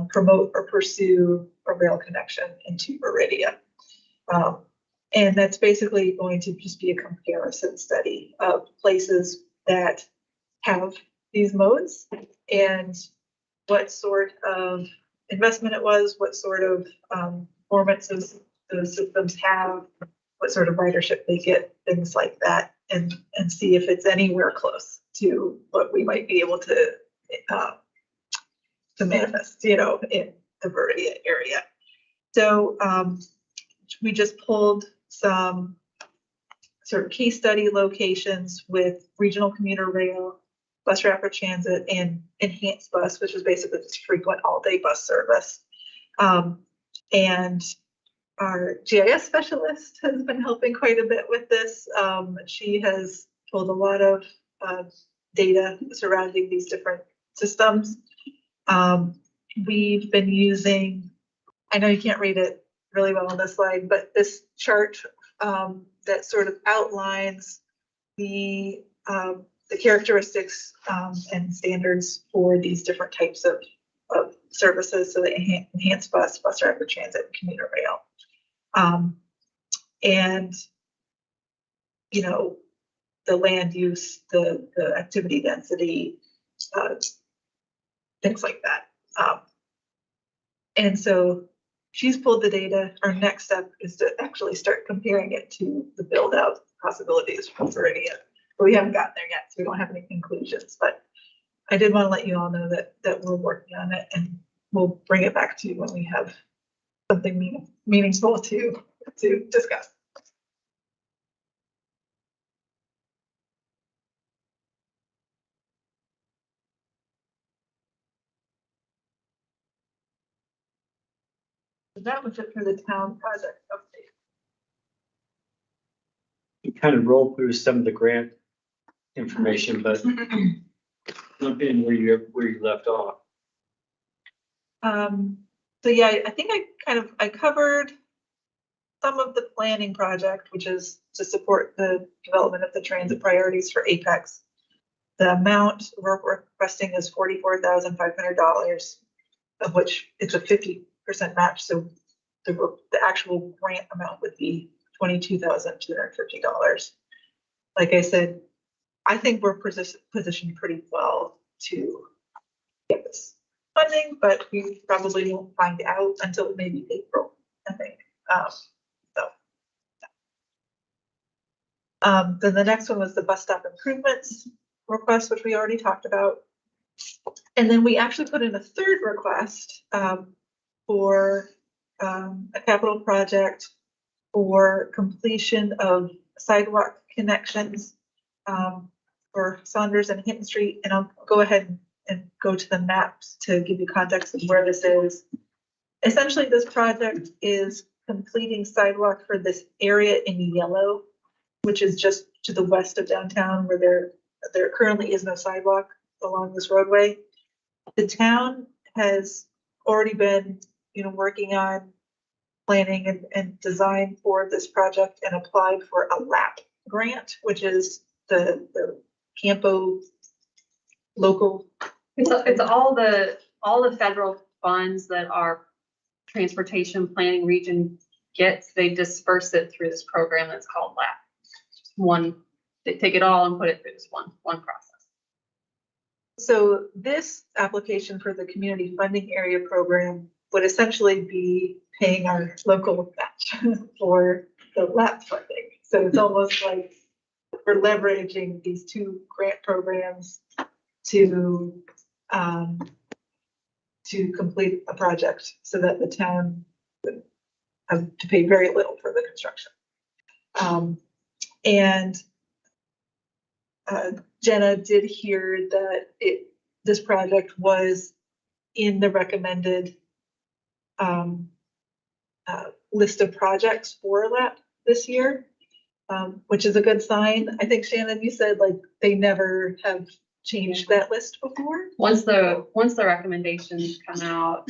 promote or pursue a rail connection into Viridia. And that's basically going to just be a comparison study of places that have these modes and what sort of investment it was, what sort of performances those systems have, what sort of ridership they get, things like that, and see if it's anywhere close to what we might be able to manifest, in the Viridia area. So we just pulled some sort of case study locations with regional commuter rail, bus rapid transit, and enhanced bus, which is basically just frequent all-day bus service. And our GIS specialist has been helping quite a bit with this. She has pulled a lot of data surrounding these different systems. We've been using, I know you can't read it really well on this slide, but this chart that sort of outlines the characteristics and standards for these different types of services, so the enhanced bus, bus rapid transit, and commuter rail. And the land use, the activity density, things like that. And so she's pulled the data. Our next step is to actually start comparing it to the build out possibilities from Viridia. But we haven't gotten there yet, so we don't have any conclusions. But I did want to let you all know that we're working on it, and we'll bring it back to you when we have something meaningful to discuss. So that was it for the town project update. You kind of rolled through some of the grant information, but jump in where you left off. So yeah, I think I covered some of the planning project, which is to support the development of the transit priorities for Apex. The amount we're requesting is $44,500, of which it's a 50% match. So the actual grant amount would be $22,250. Like I said, I think we're positioned pretty well to get this funding, but we probably won't find out until maybe April, I think. So Then the next one was the bus stop improvements request, which we already talked about. And then we actually put in a third request for a capital project for completion of sidewalk connections for Saunders and Hinton Street. And I'll go ahead and go to the maps to give you context of where this is. Essentially, this project is completing sidewalk for this area in yellow, which is just to the west of downtown where there currently is no sidewalk along this roadway. The town has already been, working on planning and design for this project and applied for a LAP grant, which is the Campo local. It's all the federal funds that our transportation planning region gets. They disperse it through this program that's called LAP. They take it all and put it through this one process. So this application for the community funding area program would essentially be paying our local match for the LAP funding. So it's almost like we're leveraging these two grant programs to complete a project so that the town would have to pay very little for the construction. And Jenna did hear that this project was in the recommended list of projects for LAP this year, which is a good sign. I think, Shannon, you said like they never have changed that list before. Once the recommendations come out,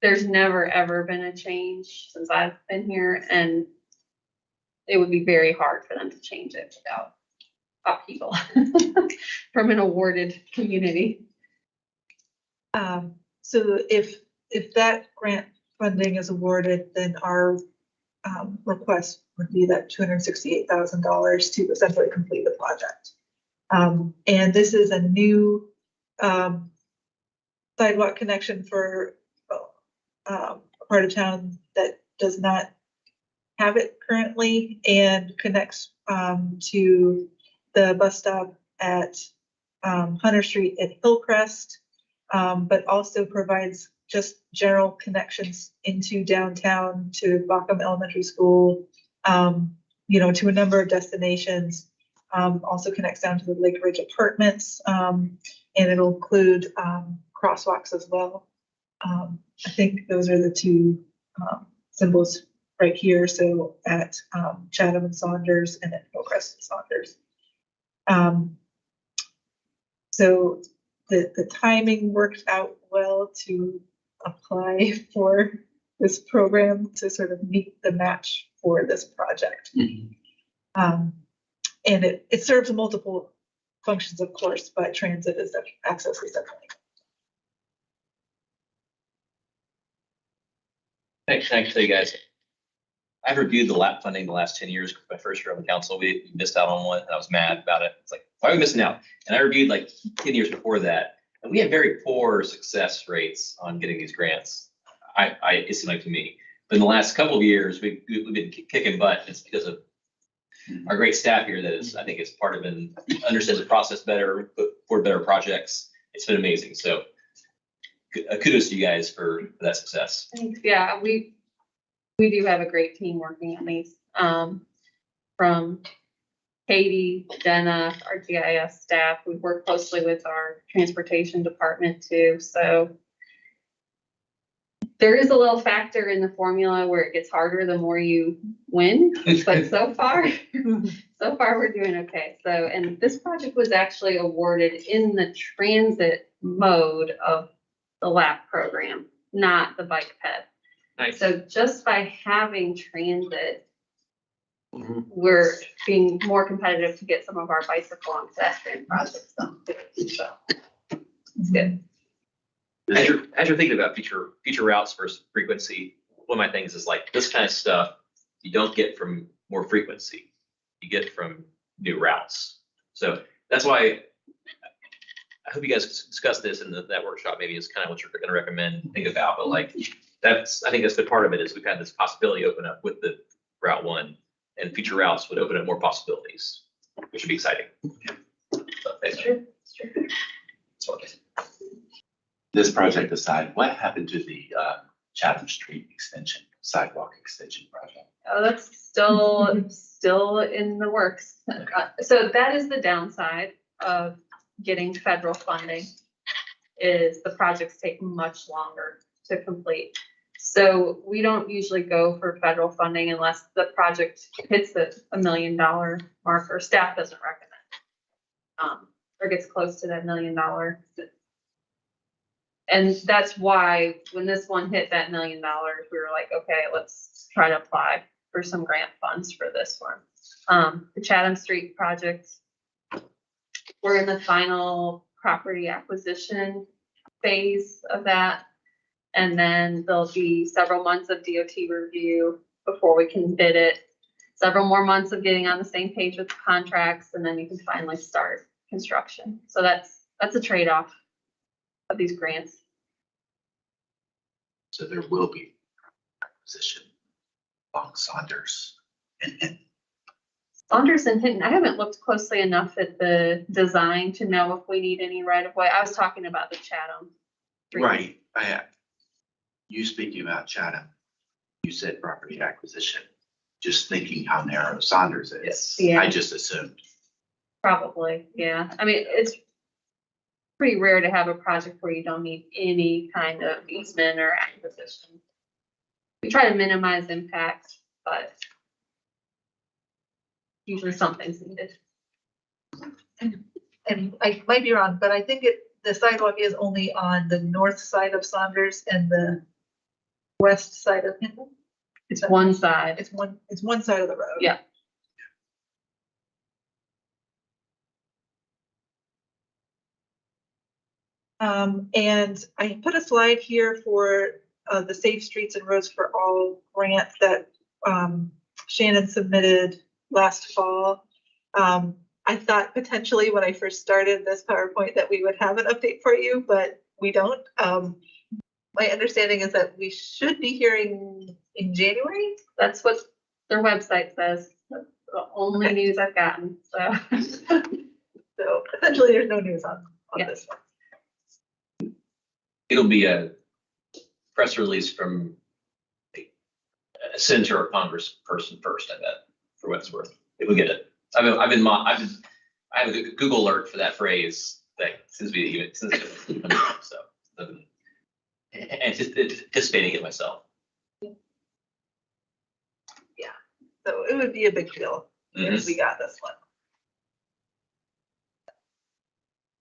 there's never ever been a change since I've been here, and it would be very hard for them to change it without upheaval from an awarded community. So if that grant funding is awarded, then our request would be that $268,000 to essentially complete the project. And this is a new sidewalk connection for a part of town that does not have it currently, and connects to the bus stop at Hunter Street at Hillcrest, but also provides just general connections into downtown to Bockham Elementary School, to a number of destinations. Also connects down to the Lake Ridge Apartments, and it'll include crosswalks as well. I think those are the two symbols right here. So at Chatham and Saunders, and at Hillcrest and Saunders. So the timing worked out well to apply for this program to sort of meet the match for this project. And it serves multiple functions, of course, but transit is access is definitely. Thanks, you guys. I've reviewed the LAP funding the last 10 years. My first year on the council, we missed out on one, and I was mad about it. It's like, why are we missing out? And I reviewed like 10 years before that, and we had very poor success rates on getting these grants. It seemed like to me. But in the last couple of years, we've been kicking butt. And it's because of our great staff here that is, I think, is part of and understands the process better, put forward better projects. It's been amazing. So kudos to you guys for that success. Thanks. Yeah, we do have a great team working on these. From Katie, Jenna, our GIS staff. We work closely with our transportation department too. So there is a little factor in the formula where it gets harder the more you win, but so far we're doing okay. So, and this project was actually awarded in the transit mode of the LAP program, not the bike ped. Nice. So just by having transit, we're being more competitive to get some of our bicycle and pedestrian projects done. So it's good. As you're thinking about future routes versus frequency, one of my things is like this kind of stuff you don't get from more frequency, you get from new routes. So that's why I hope you guys discuss this in that workshop. Maybe it's kind of what you're going to recommend, think about. But like I think that's the part of it is we've had this possibility open up with the Route 1 and future routes would open up more possibilities, which would be exciting. So, It's true. It's true. that's what I think. This project aside, what happened to the Chatham Street extension, sidewalk extension project? Oh, that's still in the works. So that is the downside of getting federal funding, is the projects take much longer to complete. So we don't usually go for federal funding unless the project hits the $1 million mark, or staff doesn't recommend. Or gets close to that $1 million. And that's why when this one hit that $1 million, we were like, okay, let's try to apply for some grant funds for this one. The Chatham Street project, we're in the final property acquisition phase of that. And then there'll be several months of DOT review before we can bid it. Several more months of getting on the same page with the contracts, and then you can finally start construction. So that's a trade-off of these grants. So there will be acquisition along Saunders and Saunders and Hinton, I haven't looked closely enough at the design to know if we need any right of way. I was talking about the Chatham. Street. right. You speaking about Chatham, you said property acquisition, just thinking how narrow Saunders is. Yeah. I just assumed. Probably, yeah. I mean, it's pretty rare to have a project where you don't need any kind of easement or acquisition. We try to minimize impact, but usually something's needed. And I might be wrong, but I think the sidewalk is only on the north side of Saunders and the west side of Hinton. It's one side. It's one side of the road. Yeah. And I put a slide here for the Safe Streets and Roads for All grant that Shannon submitted last fall. I thought potentially when I first started this PowerPoint that we would have an update for you, but we don't. My understanding is that we should be hearing in January. That's what their website says. That's the only news I've gotten, so. So essentially there's no news on Yeah. this one. It'll be a press release from a senator or congressperson first, I bet, for what it's worth, if we get it. I have a Google alert for that phrase that since so anticipating it myself. So it would be a big deal if we got this one.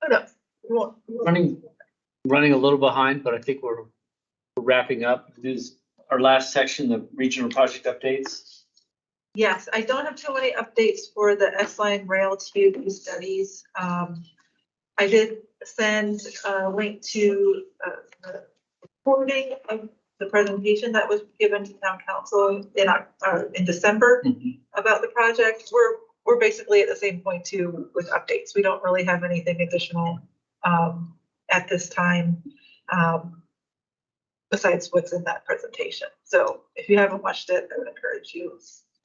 Oh, no, we won't. Running a little behind, but I think we're wrapping up. This is our last section, the regional project updates. Yes, I don't have too many updates for the S-Line rail TUD studies. I did send a link to the recording of the presentation that was given to town council in December about the project. We're basically at the same point too with updates. We don't really have anything additional at this time besides what's in that presentation. So if you haven't watched it, I would encourage you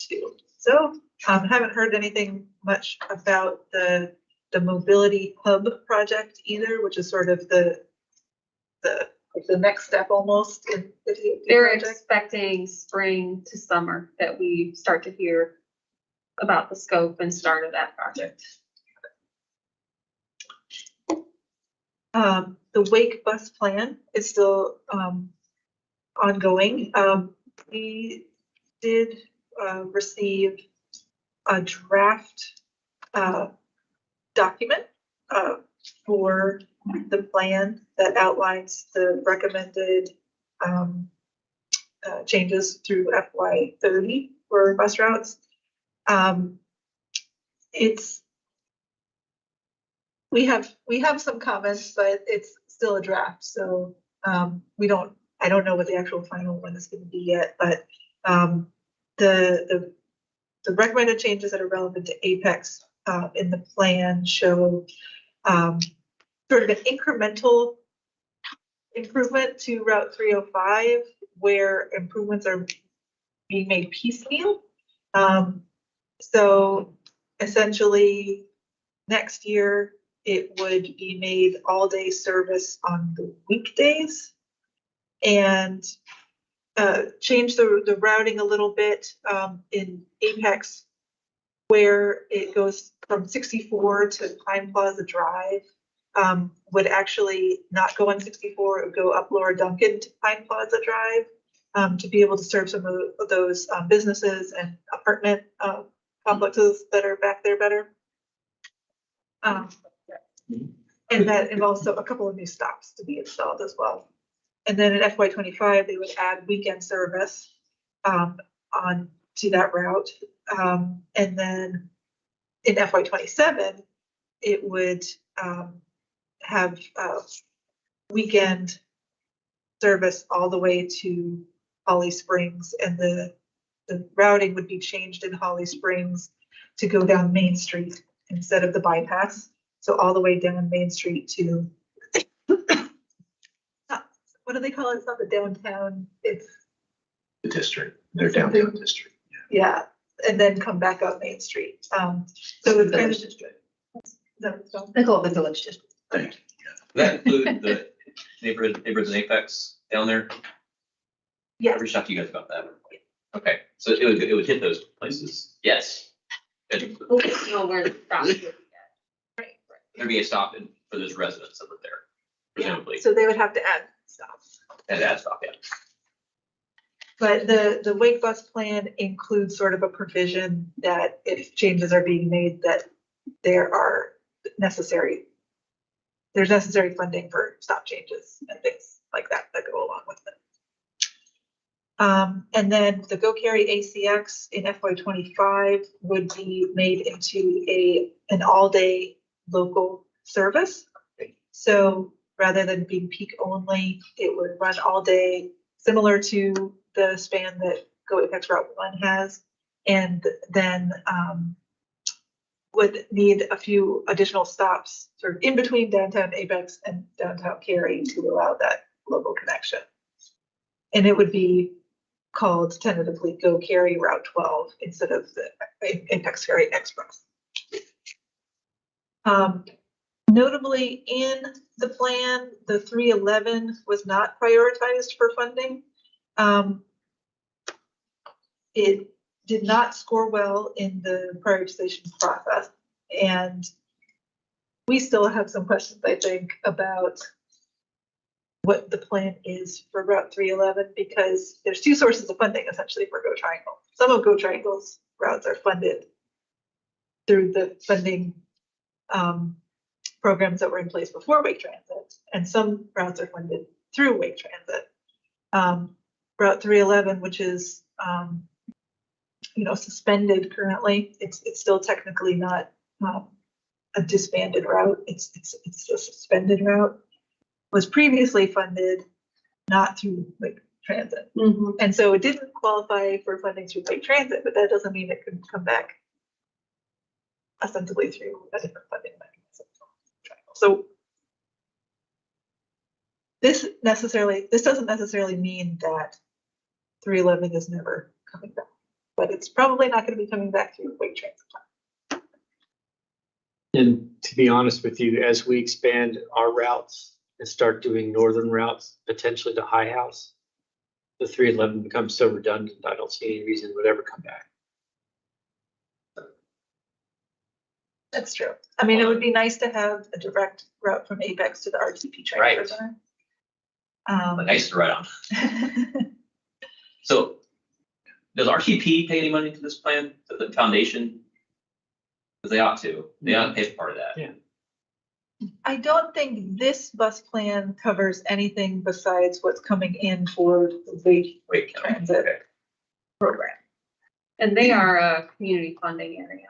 to. So haven't heard anything much about the mobility hub project either, which is sort of the next step almost in the TOD They're project. expecting spring to summer that we start to hear about the scope and start of that project. The Wake bus plan is still ongoing. We did receive a draft document for the plan that outlines the recommended changes through FY30 for bus routes. We have some comments, but it's still a draft, so I don't know what the actual final one is going to be yet, but the recommended changes that are relevant to Apex in the plan show sort of an incremental improvement to Route 305, where improvements are being made piecemeal. So essentially, next year, it would be made all-day service on the weekdays. And change the routing a little bit in Apex, where it goes from 64 to Pine Plaza Drive, would actually not go on 64, it would go up Lower Duncan to Pine Plaza Drive, to be able to serve some of those businesses and apartment complexes that are back there better. And that involves a couple of new stops to be installed as well. And then in FY25, they would add weekend service on to that route. And then in FY27, it would have weekend service all the way to Holly Springs, and the routing would be changed in Holly Springs to go down Main Street instead of the bypass. So all the way down Main Street to what do they call it? It's not the downtown, it's The district, their downtown district. yeah, and then come back up Main Street. So it's kind of district. so They call it the village district. Thank you. Does that include the neighborhoods in Apex down there? I yeah, reached out to you guys about that. Okay, so it would hit those places. Yes. Good. We'll just know where the stop is. There'd be a stop in for those residents that live there, presumably. so they would have to add stops. And that stop, yeah. But the Wake Bus plan includes sort of a provision that if changes are being made, that there are necessary, there's necessary funding for stop changes and things like that that go along with it. And then the Go Carry ACX in FY25 would be made into an all-day local service. So rather than being peak only, it would run all day, similar to the span that Go Apex Route 1 has, and then would need a few additional stops sort of in between downtown Apex and downtown Cary to allow that local connection. And it would be called tentatively Go Cary Route 12 instead of the Apex Cary Express. Notably in the plan, the 311 was not prioritized for funding. It did not score well in the prioritization process. And we still have some questions, I think, about what the plan is for Route 311, because there's two sources of funding essentially for Go Triangle. Some of Go Triangle's routes are funded through the funding programs that were in place before Wake Transit, and some routes are funded through Wake Transit. Route 311, which is suspended currently, it's still technically not a disbanded route. It's a suspended route. Was previously funded not through Wake Transit, and so it didn't qualify for funding through Wake Transit, but that doesn't mean it couldn't come back ostensibly through a different funding mechanism. So this doesn't necessarily mean that 311 is never coming back, but it's probably not going to be coming back through Wake Transit. And to be honest with you, as we expand our routes and start doing northern routes, potentially to High House, the 311 becomes so redundant, I don't see any reason it would ever come back. That's true. I mean, it would be nice to have a direct route from Apex to the RTP transfer Right. center. Nice to write on. So does RTP pay any money to this plan, to the foundation? Because they ought to. They ought to pay for part of that. Yeah. I don't think this bus plan covers anything besides what's coming in for the Wake Transit Okay. program. And they are a community funding area.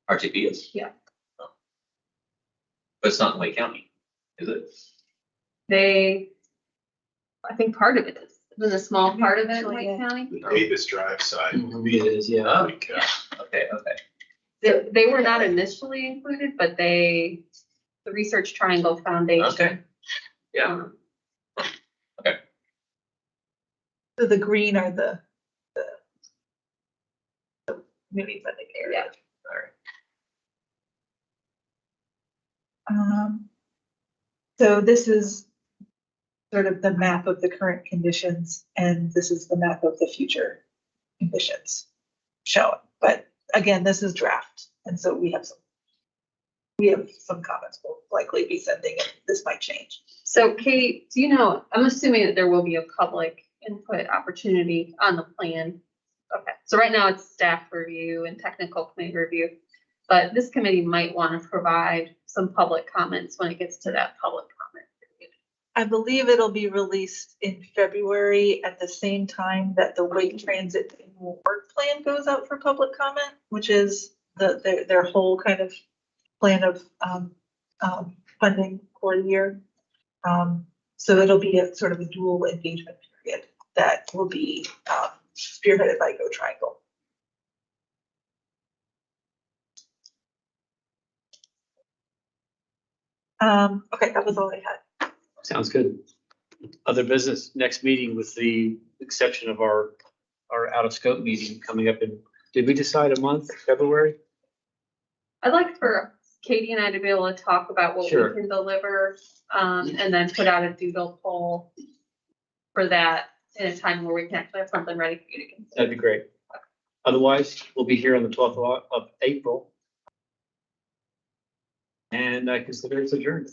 RTP is? Yeah. Oh. But it's not in Lake County, is it? I think part of it is. There's a small part of it in Lake County. The Davis Drive side. It is, yeah. Oh, Like, okay, okay. They were not initially included, but the Research Triangle Foundation. Okay. Yeah. So the green are the community funding area. All right. So this is sort of the map of the current conditions, and this is the map of the future conditions shown. But again, this is draft, and so we have some comments we'll likely be sending, and this might change. So Kate, do you know, I'm assuming that there will be a public input opportunity on the plan. Okay, so right now it's staff review and technical plan review, but this committee might want to provide some public comments when it gets to that public comment period. I believe it'll be released in February at the same time that the Wake Transit annual work plan goes out for public comment, which is their whole kind of plan of funding for the year. So it'll be a sort of a dual engagement period that will be spearheaded by Go Triangle. Okay, that was all I had. Sounds good. Other business, next meeting with the exception of our out of scope meeting coming up in, did we decide a month, February? I'd like for Katie and I to be able to talk about what we Sure. can deliver, and then put out a doodle poll for that in a time where we can actually have something ready for you to consider. That'd be great. Otherwise, we'll be here on the 12th of April. And I consider it's adjourned.